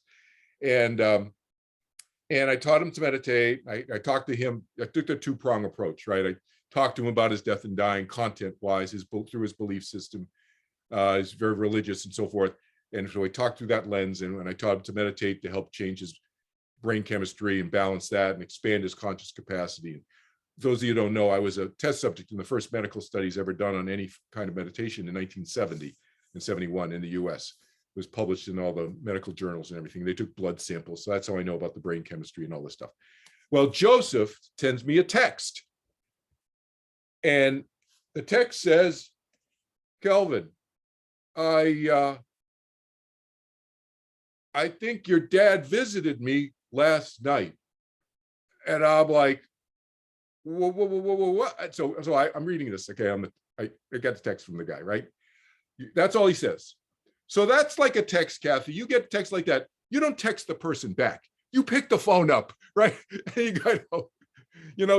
And I taught him to meditate. I talked to him. I took the 2-prong approach, right? I talked to him about his death and dying, content-wise, through his belief system. He's very religious and so forth. And so I talked through that lens, and when I taught him to meditate to help change his brain chemistry and balance that and expand his conscious capacity. And those of you who don't know, I was a test subject in the first medical studies ever done on any kind of meditation in 1970 and 71 in the US. It was published in all the medical journals and everything. They took blood samples. So that's how I know about the brain chemistry and all this stuff. Well, Joseph sends me a text. And the text says, Kelvin, I think your dad visited me last night. And I'm like, whoa, whoa, whoa, whoa, whoa, what? So I'm reading this. Okay, I got the text from the guy, right? That's all he says. So that's like a text, Kathy. You get a text like that. You don't text the person back. You pick the phone up, right? And you go,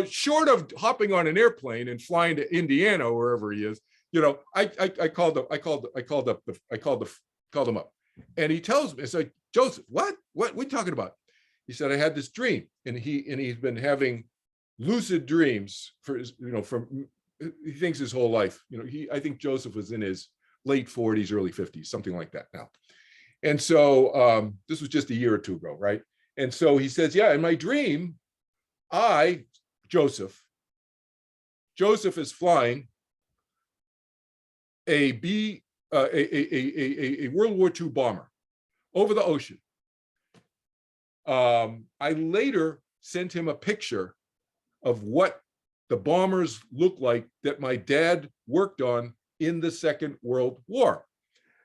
short of hopping on an airplane and flying to Indiana or wherever he is, I called him up, and he tells me, it's like, Joseph, what are you talking about? He said, I had this dream, and he's been having lucid dreams for his, he thinks his whole life, I think Joseph was in his late 40s, early 50s, something like that now. And so this was just a year or 2 ago, right? And so he says, yeah, in my dream, Joseph is flying a World War II bomber over the ocean. I later sent him a picture of what the bombers look like that my dad worked on in the Second World War.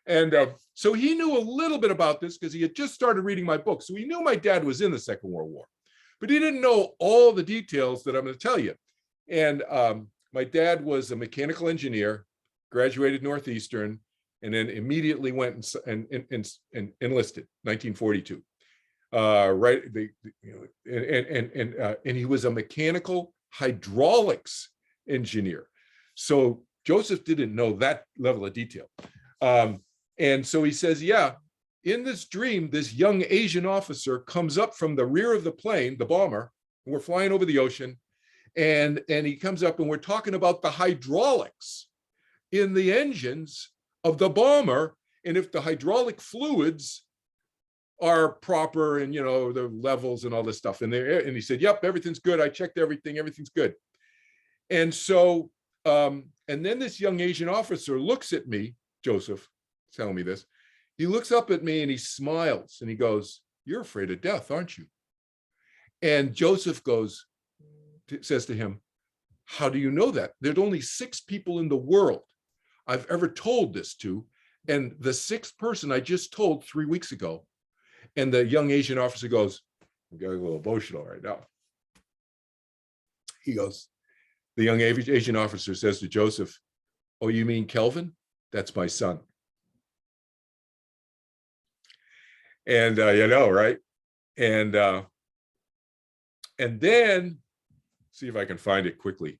And so he knew a little bit about this because he had just started reading my book. So he knew my dad was in the Second World War, but he didn't know all the details that I'm going to tell you. And my dad was a mechanical engineer, graduated Northeastern, and then immediately went and enlisted, 1942. Right, and he was a mechanical hydraulics engineer. So Joseph didn't know that level of detail. And so he says, yeah, in this dream, this young Asian officer comes up from the rear of the plane, the bomber, and we're flying over the ocean, and he comes up and we're talking about the hydraulics in the engines of the bomber, and if the hydraulic fluids are proper and the levels and all this stuff in there. And he said, yep, everything's good. I checked everything, everything's good. And so and then this young Asian officer looks at me, Joseph telling me this, he looks up at me and he smiles and he goes, you're afraid of death, aren't you? And Joseph says to him, how do you know that? There's only 6 people in the world I've ever told this to, and the 6th person I just told 3 weeks ago. And the young Asian officer goes, I'm getting a little emotional right now. He goes, the young Asian officer says to Joseph, Oh, you mean Kelvin? That's my son. And right? And then see if I can find it quickly.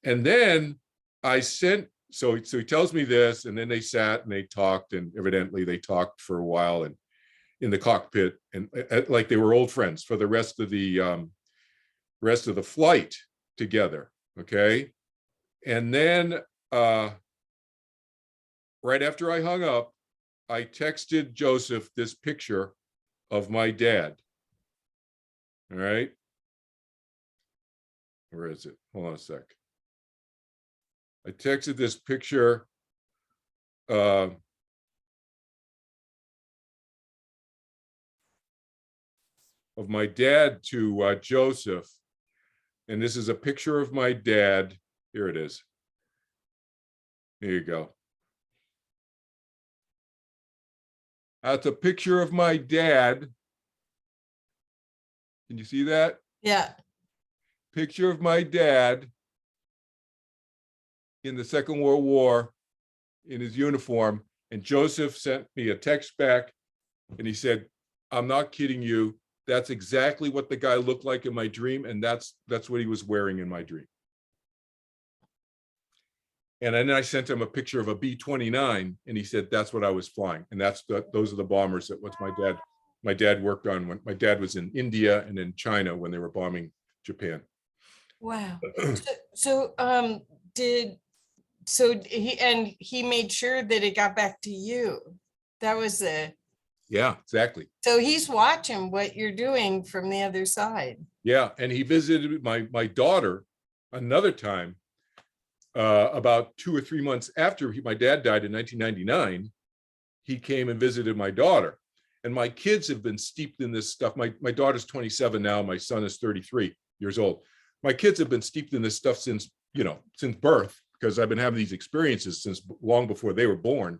And then I sent, so he tells me this, and then they sat and they talked, and evidently they talked for a while and in the cockpit, and like they were old friends for the rest of the flight together. Okay. And then right after I hung up, I texted Joseph this picture of my dad. All right. Where is it? Hold on a sec. I texted this picture of my dad to Joseph. And this is a picture of my dad. Here it is. Here you go. That's a picture of my dad. Can you see that? Yeah. Picture of my dad in the Second World War in his uniform. And Joseph sent me a text back and he said, I'm not kidding you. That's exactly what the guy looked like in my dream. And that's what he was wearing in my dream. And then I sent him a picture of a B-29 and he said, that's what I was flying. And those are the bombers that was my dad worked on when my dad was in India and in China when they were bombing Japan. Wow. So he made sure that it got back to you. That was yeah, exactly. So he's watching what you're doing from the other side. Yeah, and he visited my daughter another time about 2 or 3 months after my dad died in 1999. He came and visited my daughter, and my kids have been steeped in this stuff. My daughter's 27 now. My son is 33 years old. My kids have been steeped in this stuff since birth, because I've been having these experiences since long before they were born.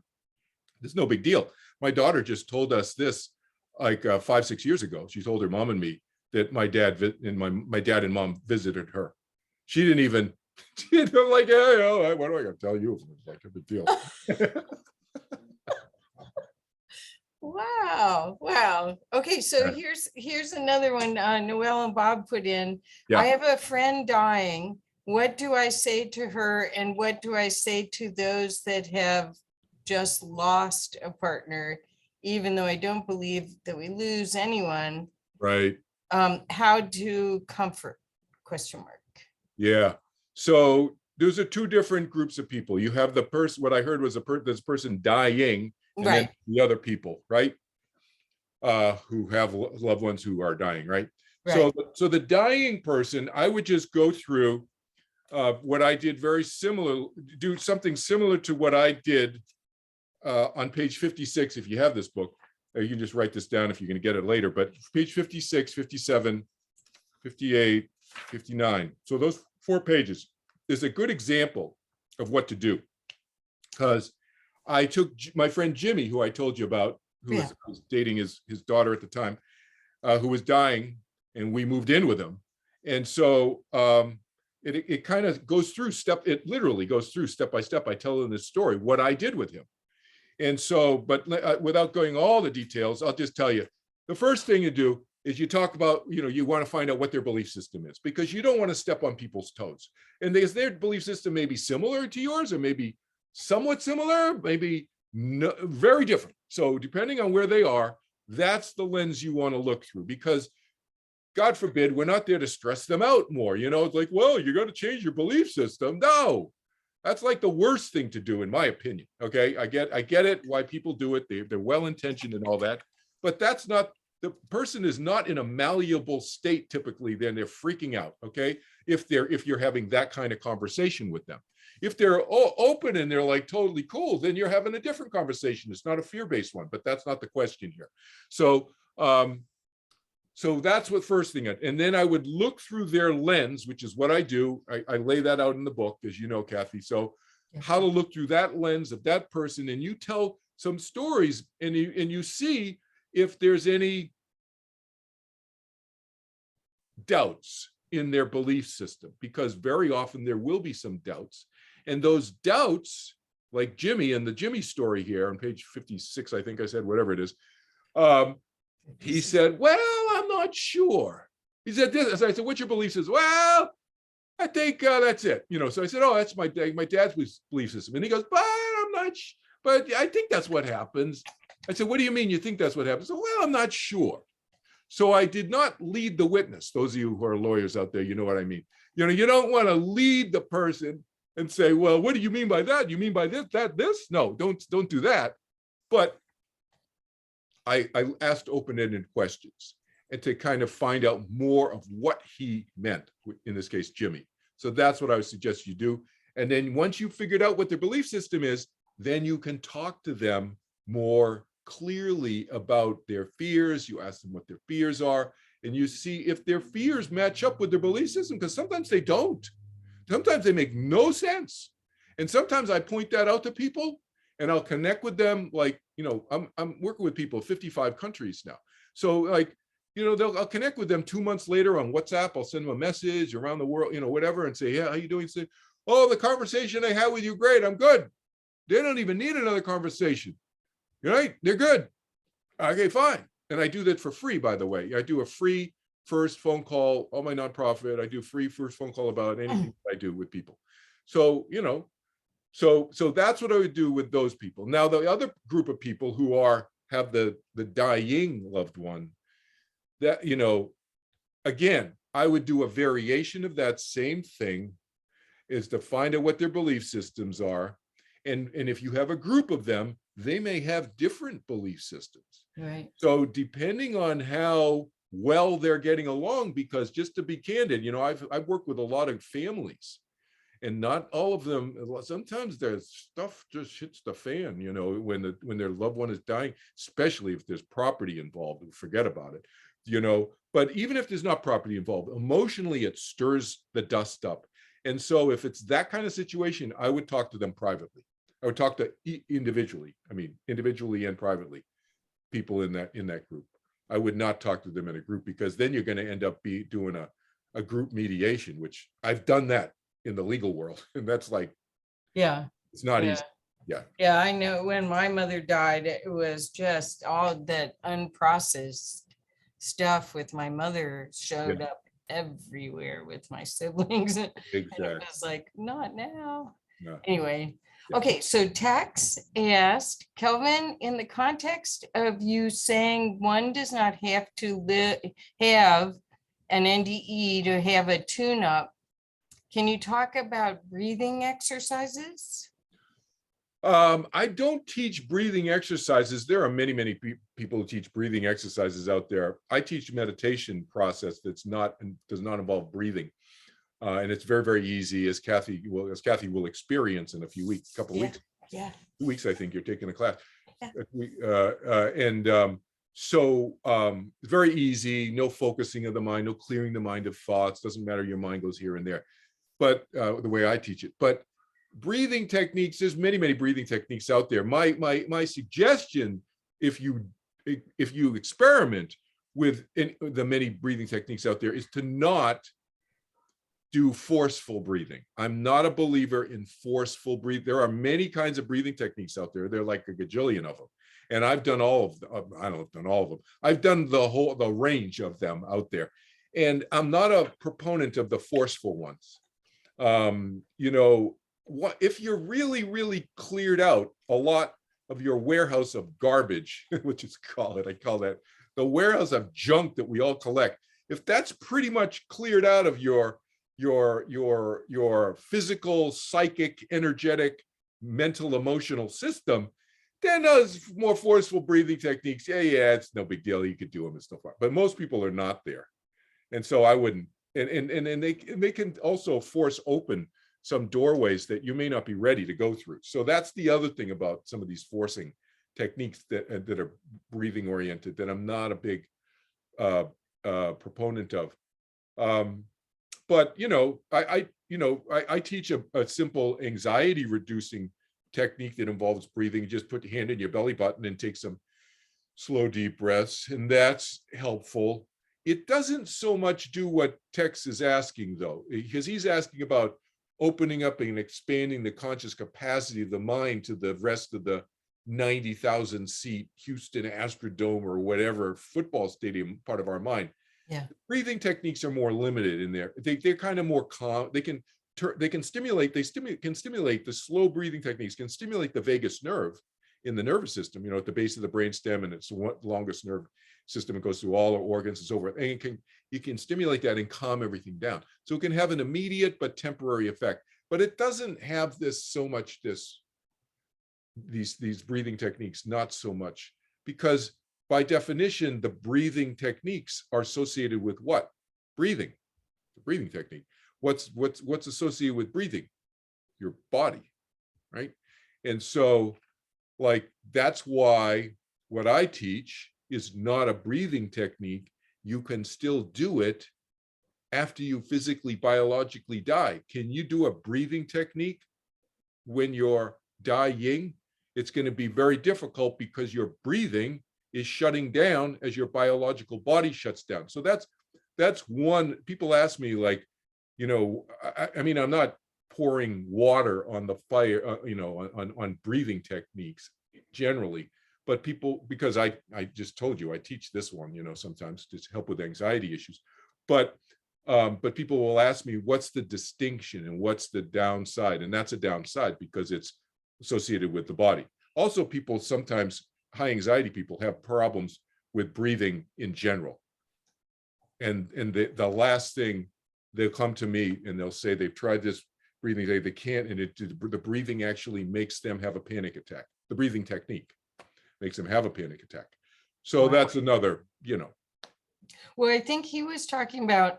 It's no big deal. My daughter just told us this like 5-6 years ago. She told her mom and me that my dad and mom visited her. She didn't even, like, yeah, what do I got to tell you? It's like a big deal. Wow. Okay, so here's another one Noelle and Bob put in. Yeah. I have a friend dying. What do I say to her, and what do I say to those that have just lost a partner, even though I don't believe that we lose anyone? Right. How to comfort? ? Yeah. So those are two different groups of people. You have the person, what I heard was this person dying, and Right. then the other people, right? Who have loved ones who are dying, right? Right. So the dying person, I would just go through what I did do something similar to what I did on page 56. If you have this book, you can just write this down if you're going to get it later, but page 56, 57, 58, 59. So those 4 pages is a good example of what to do. Because I took my friend Jimmy, who I told you about, who was dating his daughter at the time, who was dying, and we moved in with him. And so it kind of goes through it literally goes through step by step. I tell him this story, what I did with him. And so, but without going all the details, I'll just tell you, the first thing you do is you talk about, you want to find out what their belief system is, because you don't want to step on people's toes. And their belief system may be similar to yours, or maybe somewhat similar, maybe very different. So depending on where they are, that's the lens you want to look through, because God forbid, we're not there to stress them out more. It's like, well, you got to change your belief system. No, that's like the worst thing to do, in my opinion. Okay, I get it, why people do it. They're well-intentioned and all that, but that's not, the person is not in a malleable state typically. Then they're freaking out. Okay, if you're having that kind of conversation with them. If they're all open and they're like totally cool, then you're having a different conversation. It's not a fear-based one, but that's not the question here. So so that's what first thing. And then I would look through their lens, which is what I do. I lay that out in the book, as you know, Kathy. So how to look through that lens of that person, and you tell some stories, and you see if there's any doubts in their belief system, because very often there will be some doubts. And those doubts, like Jimmy and the Jimmy story here on page 56, I think I said, whatever it is. He said, well, I'm not sure. He said this. So I said, what's your belief system? Well, I think that's it. So I said, oh, that's my dad's belief system. And he goes, but I'm not, but I think that's what happens. I said, what do you mean you think that's what happens? So, well, I'm not sure. So I did not lead the witness. Those of you who are lawyers out there, you know what I mean. You don't want to lead the person and say, well, what do you mean by that? You mean by this, that, this? No, don't do that. But I asked open-ended questions and to kind of find out more of what he meant, in this case, Jimmy. So that's what I would suggest you do. And then once you figured out what their belief system is, then you can talk to them more clearly about their fears. You ask them what their fears are, and you see if their fears match up with their belief system, because sometimes they don't. Sometimes they make no sense. And sometimes I point that out to people and I'll connect with them. Like, I'm working with people in 55 countries now. So like, I'll connect with them 2 months later on WhatsApp. I'll send them a message around the world, whatever, and say, yeah, how you doing? Say, oh, the conversation I had with you, great, I'm good. They don't even need another conversation. Right? They're good. Okay, fine. And I do that for free, by the way. I do a free first phone call on my nonprofit. I do free first phone call about anything I do with people. So, so that's what I would do with those people. Now, the other group of people who have the dying loved one, that, again, I would do a variation of that same thing, is to find out what their belief systems are. And if you have a group of them, they may have different belief systems. Right. So depending on how well they're getting along, because just to be candid, I've worked with a lot of families, and not all of them, sometimes their stuff just hits the fan, when their loved one is dying, especially if there's property involved, forget about it, but even if there's not property involved, emotionally, it stirs the dust up. And so if it's that kind of situation, I would talk to them privately. I would talk to individually and privately, people in that group. I would not talk to them in a group, because then you're going to end up doing a group mediation, which I've done that in the legal world. And that's like, yeah, it's not easy. Yeah, I know when my mother died, it was just all that unprocessed stuff with my mother showed up everywhere with my siblings. Exactly. And it was like, not now. No. Anyway, okay, so Tex asked, Kelvin, in the context of you saying one does not have to have an NDE to have a tune-up, can you talk about breathing exercises? I don't teach breathing exercises. There are many people who teach breathing exercises out there. I teach a meditation process does not involve breathing. And it's very easy, as Kathy will experience in a few weeks, couple weeks. Yeah. 2 weeks, I think you're taking a class. Yeah. So it's very easy, no focusing of the mind, no clearing the mind of thoughts. Doesn't matter, your mind goes here and there. But the way I teach it. But breathing techniques, there's many breathing techniques out there. My suggestion, if you experiment with the many breathing techniques out there, is to not do forceful breathing. I'm not a believer in forceful breathing. There are many kinds of breathing techniques out there. There are like a gajillion of them. And I've done all of them. I don't have done all of them. I've done the range of them out there. And I'm not a proponent of the forceful ones. If you're really cleared out a lot of your warehouse of garbage, which is I call that the warehouse of junk that we all collect. If that's pretty much cleared out of your physical, psychic, energetic, mental, emotional system, then those more forceful breathing techniques, it's no big deal. You could do them and stuff like that. But most people are not there. And so I wouldn't, and they can also force open some doorways that you may not be ready to go through. So that's the other thing about some of these forcing techniques that are breathing oriented that I'm not a big proponent of. But I teach a simple anxiety reducing technique that involves breathing. You just put your hand in your belly button and take some slow, deep breaths, and that's helpful. It doesn't so much do what Tex is asking, though, because he's asking about opening up and expanding the conscious capacity of the mind to the rest of the 90,000 seat Houston Astrodome or whatever football stadium part of our mind. Yeah. Breathing techniques are more limited in there. They're kind of more calm. They can stimulate the slow breathing techniques can stimulate the vagus nerve in the nervous system, at the base of the brain stem, and it's the longest nerve system. It goes through all our organs. It's over, and you can stimulate that and calm everything down. So it can have an immediate but temporary effect. But it doesn't have these breathing techniques, not so much, because by definition, the breathing techniques are associated with what? Breathing, the breathing technique. What's associated with breathing? Your body, right? And so, like, that's why what I teach is not a breathing technique. You can still do it after you physically, biologically die. Can you do a breathing technique when you're dying? It's going to be very difficult because your breathing is shutting down as your biological body shuts down. So that's one. People ask me, like, I mean, I'm not pouring water on the fire, on breathing techniques generally, but people, because I just told you, I teach this one, sometimes to help with anxiety issues, but people will ask me, what's the distinction and what's the downside? And that's a downside because it's associated with the body. Also, people sometimes, high anxiety people, have problems with breathing in general. And the last thing, they'll come to me and they'll say they've tried this breathing, they can't, and the breathing actually makes them have a panic attack. The breathing technique makes them have a panic attack. So that's another, Well, I think he was talking about,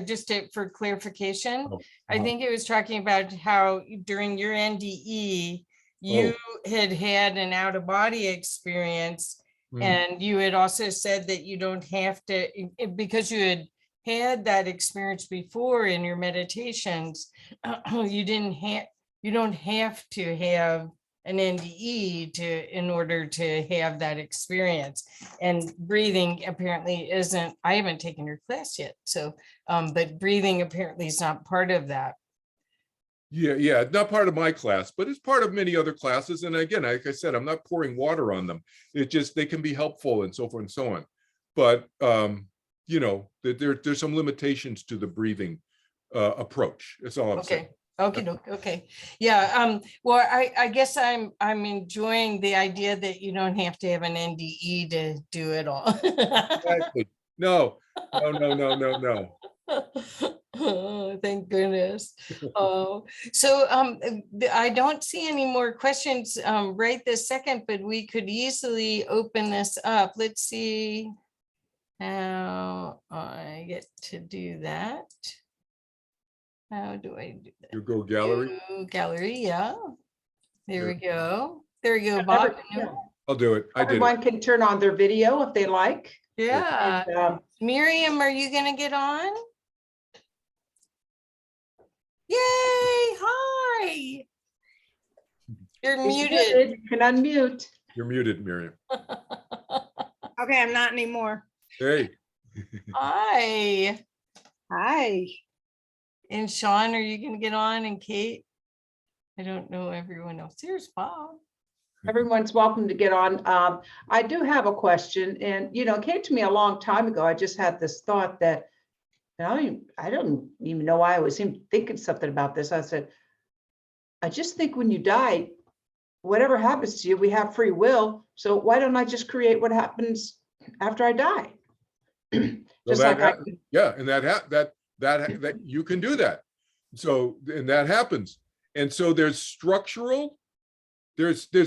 just for clarification, I think he was talking about how during your NDE, you had an out-of-body experience, and you had also said that you don't have to, because you had that experience before in your meditations, you don't have to have an NDE in order to have that experience. And breathing apparently isn't, I haven't taken your class yet, so but breathing apparently is not part of that. Yeah, not part of my class, but it's part of many other classes. And again, like I said, I'm not pouring water on them. It just, they can be helpful and so forth and so on. But there's some limitations to the breathing approach. That's all I'm saying. Okay. Yeah. Well, I guess I'm enjoying the idea that you don't have to have an NDE to do it all. Exactly. No. Oh, thank goodness. Oh, so I don't see any more questions right this second, but we could easily open this up. Let's see how I get to do that. How do I do that? You go gallery. Gallery, yeah. There we go. There we go, Bob. I'll do it. Everyone can turn on their video if they like. Yeah. And, Miriam, are you going to get on? Yay! Hi. You're muted. You can unmute. You're muted, Miriam. Okay, I'm not anymore. Hey. Hi. Hi. And Sean, are you going to get on? And Kate? I don't know everyone else. Here's Bob. Everyone's welcome to get on. I do have a question, and it came to me a long time ago. I just had this thought that I don't even know why I was thinking something about this. I said, I just think when you die, whatever happens to you, we have free will. So why don't I just create what happens after I die? Just So like that you can do that. So, and that happens. And so there's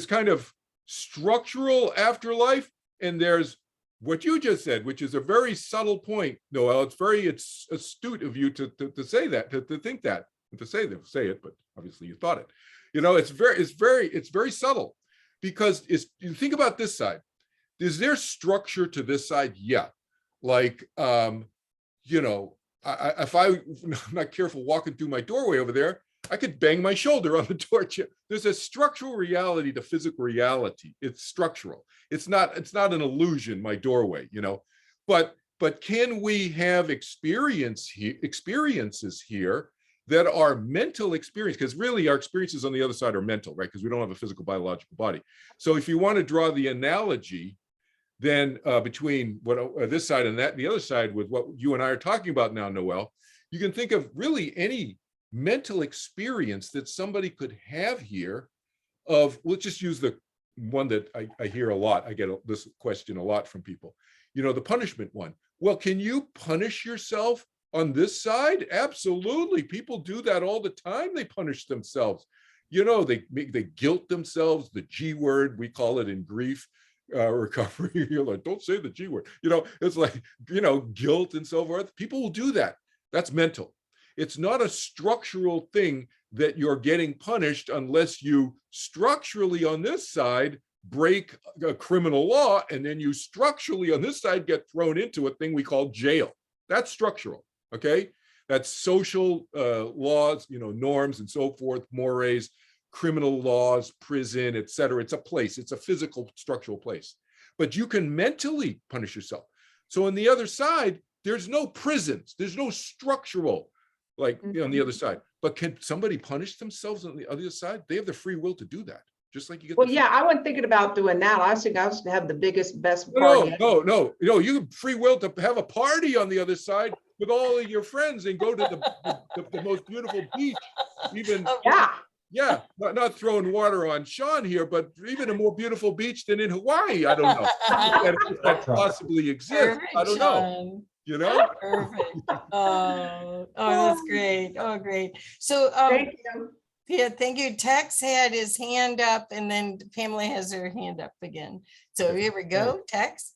kind of structural afterlife, and there's what you just said, which is a very subtle point, Noel. It's astute of you to say that, to think that, and to say it, but obviously you thought it. It's very subtle, because you think about this side. Is there structure to this side? Yeah. Like, if I'm not careful walking through my doorway over there, I could bang my shoulder on the door. There's a structural reality to physical reality. It's structural. It's not an illusion, my doorway, but can we have experiences here that are mental experience, because really our experiences on the other side are mental, right? Because we don't have a physical biological body. So if you want to draw the analogy, then between what this side and that, the other side with what you and I are talking about now, Noel, you can think of really any mental experience that somebody could have here of, let's just use the one that I hear a lot. I get this question a lot from people, the punishment one. Well, can you punish yourself on this side? Absolutely. People do that all the time. They punish themselves. They guilt themselves, the G word, we call it in grief recovery. You're like, don't say the G word. It's like, guilt and so forth. People will do that. That's mental. It's not a structural thing that you're getting punished unless you structurally on this side break a criminal law, and then you structurally on this side get thrown into a thing we call jail. That's structural, okay? That's social laws, norms and so forth, mores, criminal laws, prison, etc. It's a place, it's a physical structural place. But you can mentally punish yourself. So on the other side, there's no prisons, there's no structural, like on the other side. But can somebody punish themselves on the other side? They have the free will to do that. Just like you get. Well, yeah, I wasn't thinking about doing that. I was thinking I was gonna have the best party. No. You have free will to have a party on the other side with all of your friends and go to the most beautiful beach. Even Yeah. Not throwing water on Sean here, but even a more beautiful beach than in Hawaii. I don't know if that possibly exists. I don't know. Perfect. Oh, that's great. Oh, great. So Thank you. yeah, thank you. Tex had his hand up, and then Pamela has her hand up again. So here we go, Tex.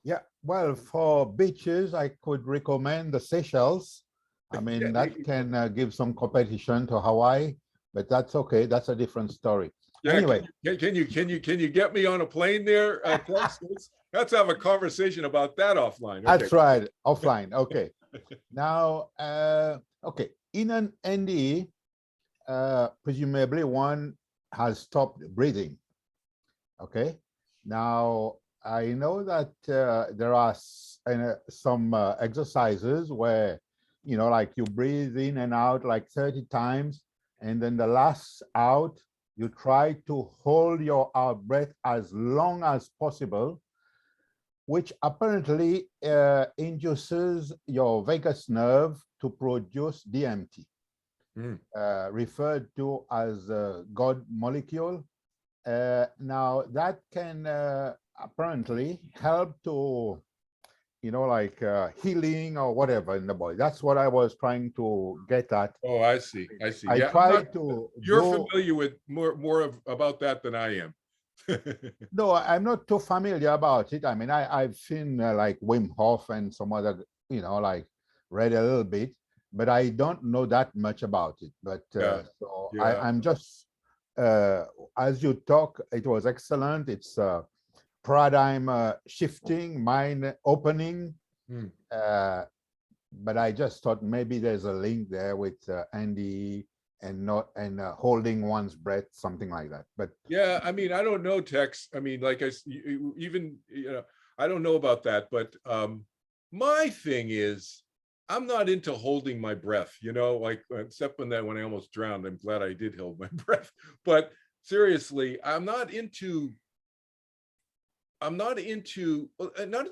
Yeah, well, for beaches, I could recommend the Seychelles. I mean, that can give some competition to Hawaii, but that's okay. That's a different story. Yeah, anyway, can you get me on a plane there, Tex? Let's have a conversation about that offline. Okay. That's right, offline. Okay. Now, okay, in an NDE, presumably one has stopped breathing. Okay. Now, I know that there are some exercises where, like you breathe in and out like 30 times, and then the last out, you try to hold your out breath as long as possible, which apparently induces your vagus nerve to produce DMT, referred to as God molecule. Now that can apparently help to, like healing or whatever in the body. That's what I was trying to get at. Oh, I see. I tried to. You're familiar with more about that than I am. No, I'm not too familiar about it. I mean, I've seen like Wim Hof and some other, like read a little bit, but I don't know that much about it. But I'm just, as you talk, it was excellent. It's paradigm shifting, mind opening. But I just thought maybe there's a link there with NDE and holding one's breath, something like that. But yeah, I mean, I don't know, Tex. I mean, like I don't know about that. But my thing is, I'm not into holding my breath. Like except when I almost drowned. I'm glad I did hold my breath. But seriously, I'm not not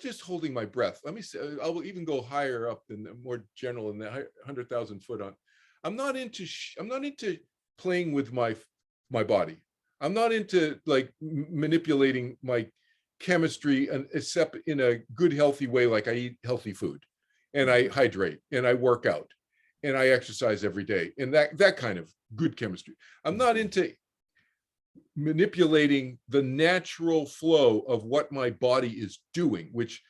just holding my breath. Let me say, I will even go higher up than the more general in the 100,000 foot on. I'm not into playing with my body. I'm not into like manipulating my chemistry, and except in a good, healthy way. Like I eat healthy food, and I hydrate, and I work out, and I exercise every day, and that kind of good chemistry. I'm not into manipulating the natural flow of what my body is doing, which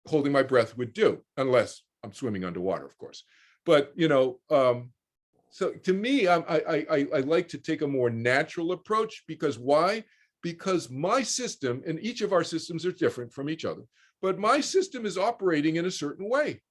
holding my breath would do, unless I'm swimming underwater, of course. But so to me, I like to take a more natural approach. Because why? Because my system, and each of our systems are different from each other, but my system is operating in a certain way,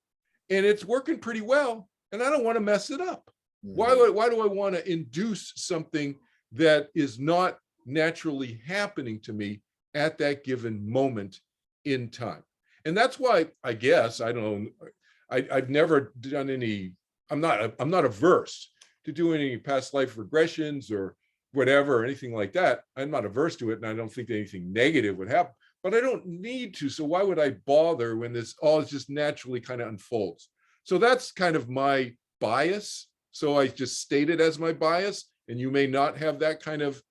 and it's working pretty well, and I don't want to mess it up. Why do I want to induce something that is not naturally happening to me at that given moment in time? And that's why, I guess, I don't know, I've never done any, I'm not averse to do any past life regressions or whatever, or anything like that. I'm not averse to it, and I don't think anything negative would happen, but I don't need to. So why would I bother when this all just naturally kind of unfolds? So that's kind of my bias. So I just state it as my bias, and you may not have that kind of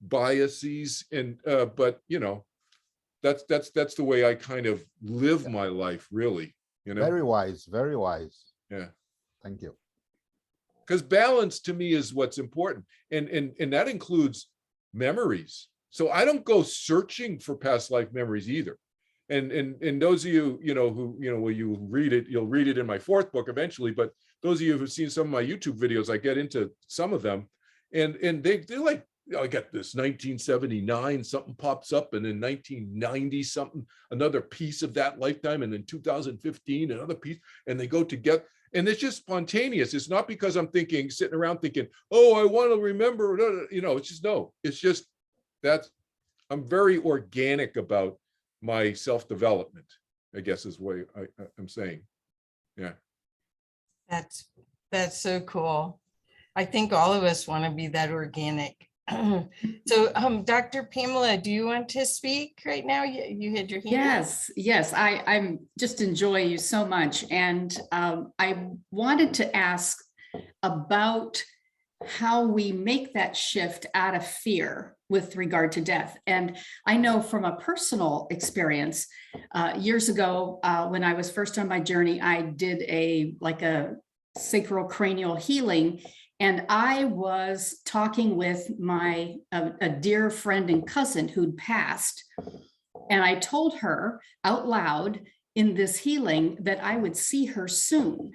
biases, and but you know, that's the way I kind of live my life, really, you know. Very wise, very wise. Yeah. Thank you. Because balance to me is what's important, and that includes memories. So I don't go searching for past life memories either. And those of you, you know, who, you know, when you read it, you'll read it in my 4th book eventually, but those of you who've seen some of my YouTube videos, I get into some of them, and they're like, I got this 1979, something pops up, and in 1990 something, another piece of that lifetime, and then 2015 another piece, and they go together, and it's just spontaneous. It's not because I'm thinking, sitting around thinking, oh, I want to remember, you know, it's just, no, it's just that's, I'm very organic about my self-development, I guess is what I'm saying. Yeah. That's so cool. I think all of us want to be that organic. So, Dr. Pamela, do you want to speak right now? You had your hand up. Yes, yes, I'm just enjoy you so much. And I wanted to ask about how we make that shift out of fear with regard to death. And I know from a personal experience, years ago, when I was first on my journey, I did a sacrocranial healing. And I was talking with a dear friend and cousin who'd passed. And I told her out loud in this healing that I would see her soon.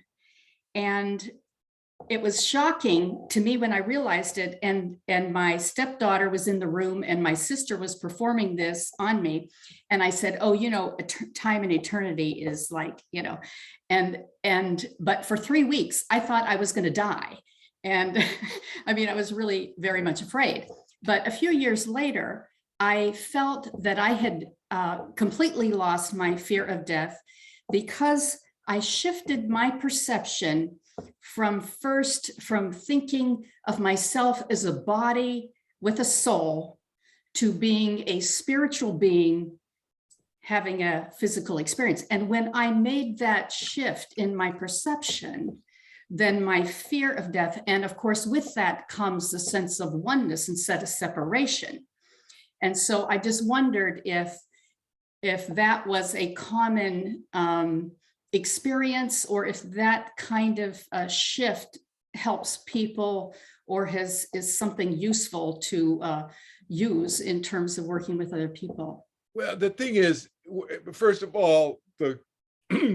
And it was shocking to me when I realized it. And my stepdaughter was in the room, and my sister was performing this on me. And I said, oh, you know, time and eternity is like, you know, but for 3 weeks, I thought I was going to die. And I mean, I was really very much afraid. But a few years later, I felt that I had completely lost my fear of death, because I shifted my perception from thinking of myself as a body with a soul to being a spiritual being having a physical experience. And when I made that shift in my perception, then my fear of death, and of course with that comes the sense of oneness instead of separation. And so I just wondered if that was a common experience, or if that kind of shift helps people, or is something useful to use in terms of working with other people. Well, the thing is, first of all, the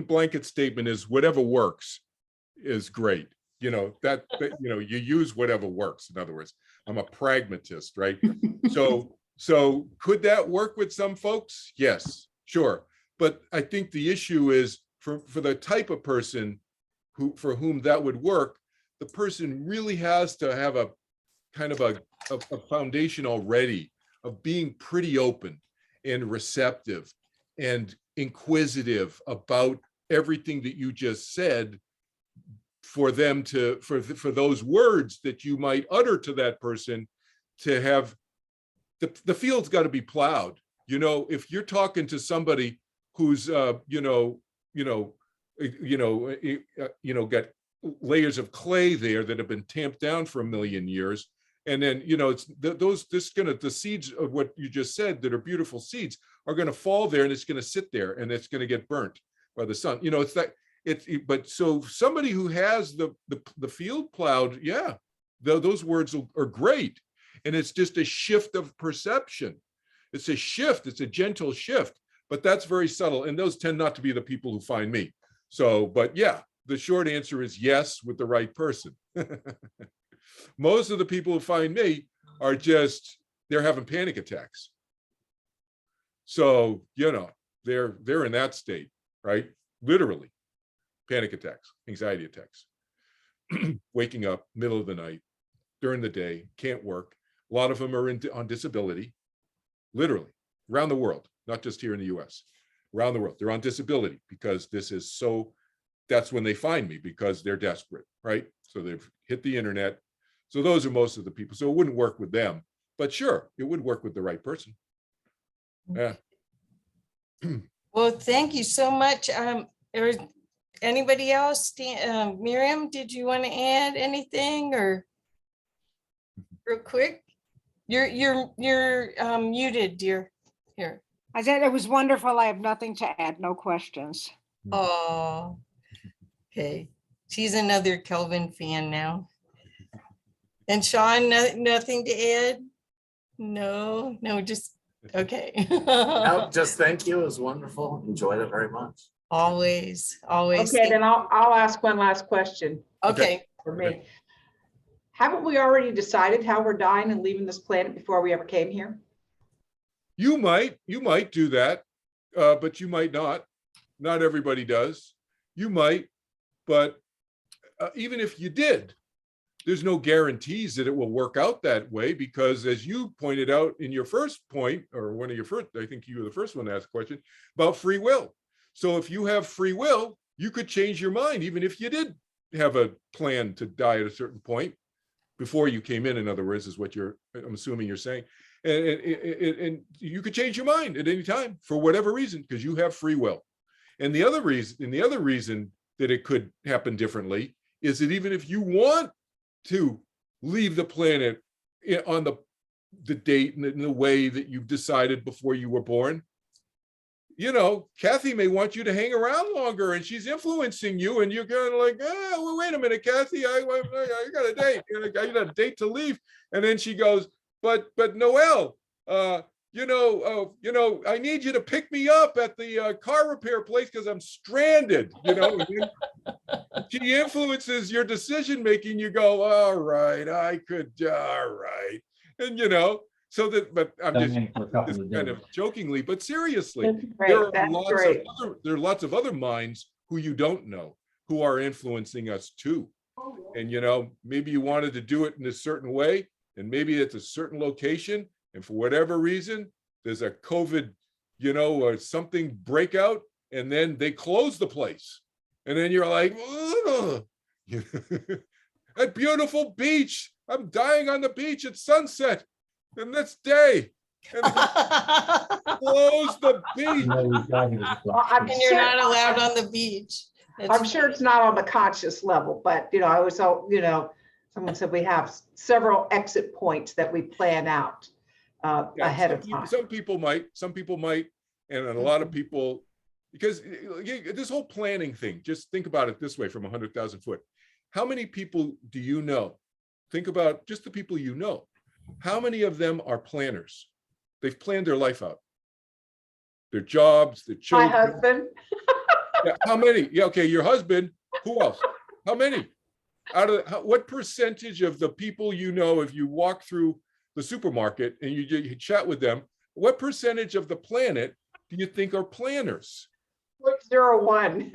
blanket statement is whatever works is great. You know, that you know, you use whatever works. In other words, I'm a pragmatist, right? So could that work with some folks? Yes, sure. But I think the issue is for the type of person for whom that would work, the person really has to have a kind of a foundation already of being pretty open and receptive and inquisitive about everything that you just said, for them to, for those words that you might utter to that person to have, the field's got to be plowed. You know, if you're talking to somebody who's, got layers of clay there that have been tamped down for 1 million years. And then, you know, it's the seeds of what you just said that are beautiful seeds are going to fall there, and it's going to sit there, and it's going to get burnt by the sun. You know, it's that. But so somebody who has the field plowed, yeah, those words are great. And it's just a shift of perception. It's a shift, it's a gentle shift, but that's very subtle. And those tend not to be the people who find me. So, but yeah, the short answer is yes, with the right person. Most of the people who find me are just, they're having panic attacks. So, you know, they're in that state, right? Literally. Panic attacks, anxiety attacks, waking up middle of the night, during the day, can't work. A lot of them are on disability, literally, around the world, not just here in the US, around the world. They're on disability because this is so, that's when they find me, because they're desperate, right? So they've hit the internet. So those are most of the people. So it wouldn't work with them, but sure, it would work with the right person. Yeah. Well, thank you so much. Or anybody else? Miriam, did you want to add anything or real quick? You're muted, dear. Here. I said it was wonderful. I have nothing to add, no questions. Oh, okay. She's another Kelvin fan now. And Sean, nothing to add? No, just, okay. No, just thank you. It was wonderful. Enjoyed it very much. Always. Okay, then I'll ask one last question Okay. for me. Haven't we already decided how we're dying and leaving this planet before we ever came here? You might do that, but you might not. Not everybody does. You might, but even if you did, there's no guarantees that it will work out that way, because as you pointed out in your first point, or one of your first, I think you were the first one to ask a question about free will. So if you have free will, you could change your mind, even if you did have a plan to die at a certain point before you came in other words, is what I'm assuming you're saying. And you could change your mind at any time for whatever reason, because you have free will. And the other reason that it could happen differently is that even if you want to leave the planet on the date and in the way that you've decided before you were born, Kathy may want you to hang around longer, and she's influencing you, and you're kind of like, oh, well, wait a minute, Kathy, I got a date. I got a date to leave. And then she goes, but Noel, I need you to pick me up at the car repair place because I'm stranded. She influences your decision making. You go, all right, all right, and so that. But I'm just kind of jokingly, but seriously, there are lots of other minds who you don't know who are influencing us too. And maybe you wanted to do it in a certain way, and maybe it's a certain location, and for whatever reason, there's a COVID, or something breakout, and then they close the place. And then you're like, that beautiful beach. I'm dying on the beach at sunset. And that's day. And close the beach. And you're not allowed on the beach. I'm sure it's not on the conscious level, but I was so, someone said we have several exit points that we plan out ahead of time. Some people might, and a lot of people, because this whole planning thing, just think about it this way from 100,000 foot. How many people do you know? Think about just the people you know. How many of them are planners? They've planned their life out. Their jobs, their children. My husband. Yeah, how many? Yeah, okay, your husband. Who else? How many? What percentage of the people if you walk through the supermarket and you chat with them, what percentage of the planet do you think are planners? 0.01.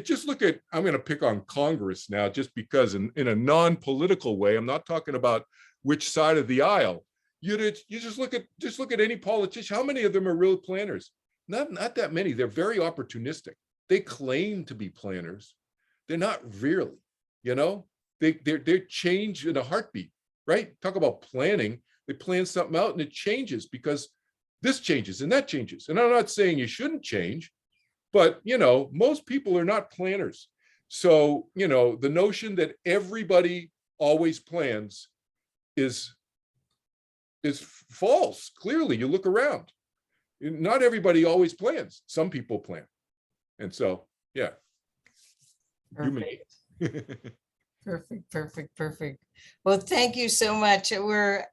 Just look at, I'm going to pick on Congress now, just because in a non-political way, I'm not talking about which side of the aisle. You just look at any politician. How many of them are real planners? Not that many. They're very opportunistic. They claim to be planners. They're not really, they're change in a heartbeat, right? Talk about planning. They plan something out and it changes because this changes and that changes. And I'm not saying you shouldn't change, but most people are not planners. So, the notion that everybody always plans is false. Clearly, you look around. Not everybody always plans. Some people plan. And so, yeah. Perfect. Well, thank you so much. We're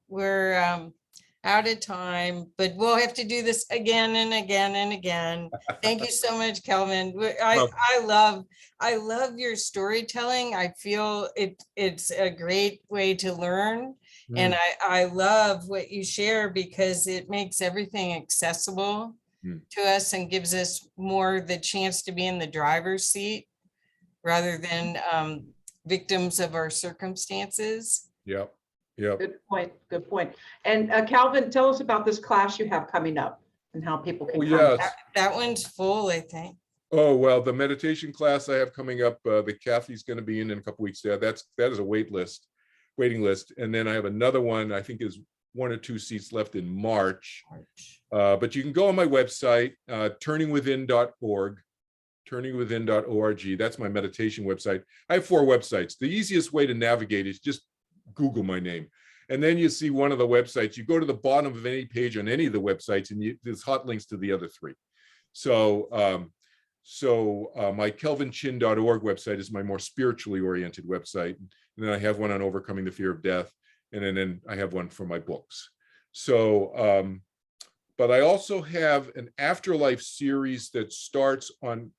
out of time, but we'll have to do this again and again and again. Thank you so much, Kelvin. I love your storytelling. I feel it's a great way to learn. And I love what you share because it makes everything accessible to us and gives us more the chance to be in the driver's seat rather than victims of our circumstances. Yep. Good point. And Kelvin, tell us about this class you have coming up and how people can come. Yes. That one's full, I think. Oh, well, the meditation class I have coming up, the Kathy's going to be in a couple weeks there. That is a waiting list. And then I have another one, I think is 1 or 2 seats left in March. But you can go on my website, turningwithin.org, turningwithin.org. That's my meditation website. I have 4 websites. The easiest way to navigate is just Google my name. And then you see one of the websites. You go to the bottom of any page on any of the websites, and there's hot links to the other 3. So my kelvinchin.org website is my more spiritually oriented website. And then I have one on overcoming the fear of death. And then I have one for my books. So, but I also have an Afterlife series that starts on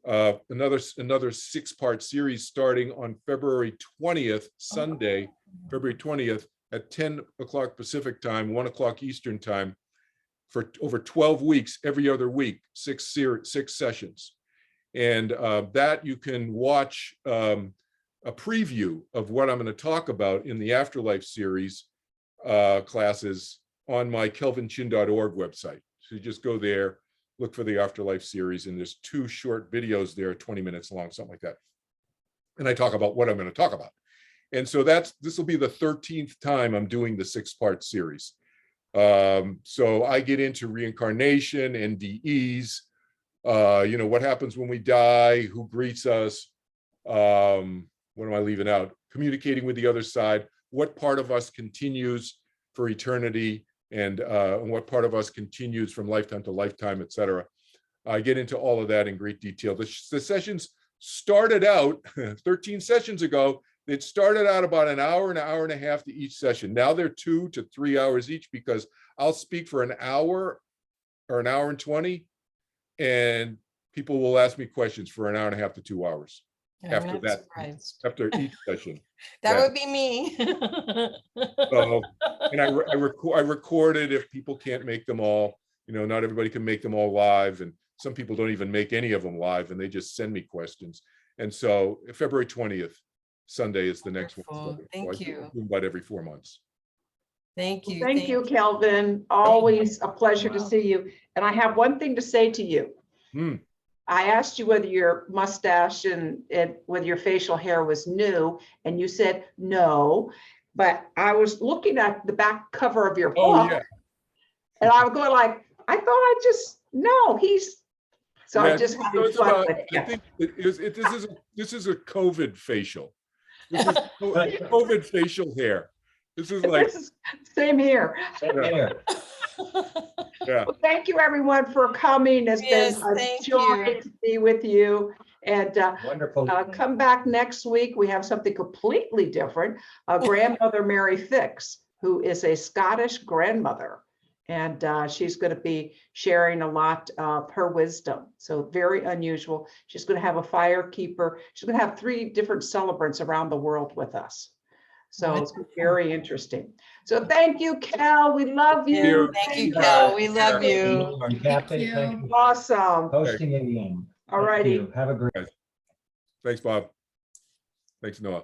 another 6-part series starting on February 20th, Sunday, February 20th at 10 o'clock Pacific time, 1 o'clock Eastern time, for over 12 weeks, every other week, 6 sessions. And that you can watch a preview of what I'm going to talk about in the Afterlife series classes on my kelvinchin.org website. So you just go there, look for the Afterlife series, and there's 2 short videos there, 20 minutes long, something like that. And I talk about what I'm going to talk about. And so this will be the 13th time I'm doing the 6-part series. So I get into reincarnation, NDEs, what happens when we die, who greets us, what am I leaving out? Communicating with the other side, what part of us continues for eternity, and what part of us continues from lifetime to lifetime, et cetera. I get into all of that in great detail. The sessions started out 13 sessions ago. It started out about an hour and a half to each session. Now they're 2 to 3 hours each, because I'll speak for an hour or an hour and 20, and people will ask me questions for an hour and a half to 2 hours. After that, after each session. That would be me. So, and I record it if people can't make them all. Not everybody can make them all live, and some people don't even make any of them live, and they just send me questions. And so February 20th, Sunday, is the next one. Wonderful. Thank you. About every 4 months. Thank you. Thank you, Kelvin. Always a pleasure to Wow. see you. And I have one thing to say to you. I asked you whether your mustache and whether your facial hair was new, and you said no. But I was looking at the back cover of your book, Yeah. and I was going like, I thought I just no, he's. So Yeah, I'm just having it's fun about, with I it. think this is a COVID facial. This is COVID facial hair. This is like, This is same here. yeah. Well, thank you everyone for coming. It's Yes, been a thank joy you. to be with you. And Wonderful. come back next week. We have something completely different. Grandmother Mary Fix, who is a Scottish grandmother. And she's going to be sharing a lot of her wisdom. So very unusual. She's going to have a fire keeper. She's going to have 3 different celebrants around the world with us. So it's very interesting. So thank you, Kel. We love you. Thank you, Kel. We love you. And Kathy, you. thank you for Awesome. hosting again. All Thank righty. you. Have a great. Thanks, Bob. Thanks, Noah.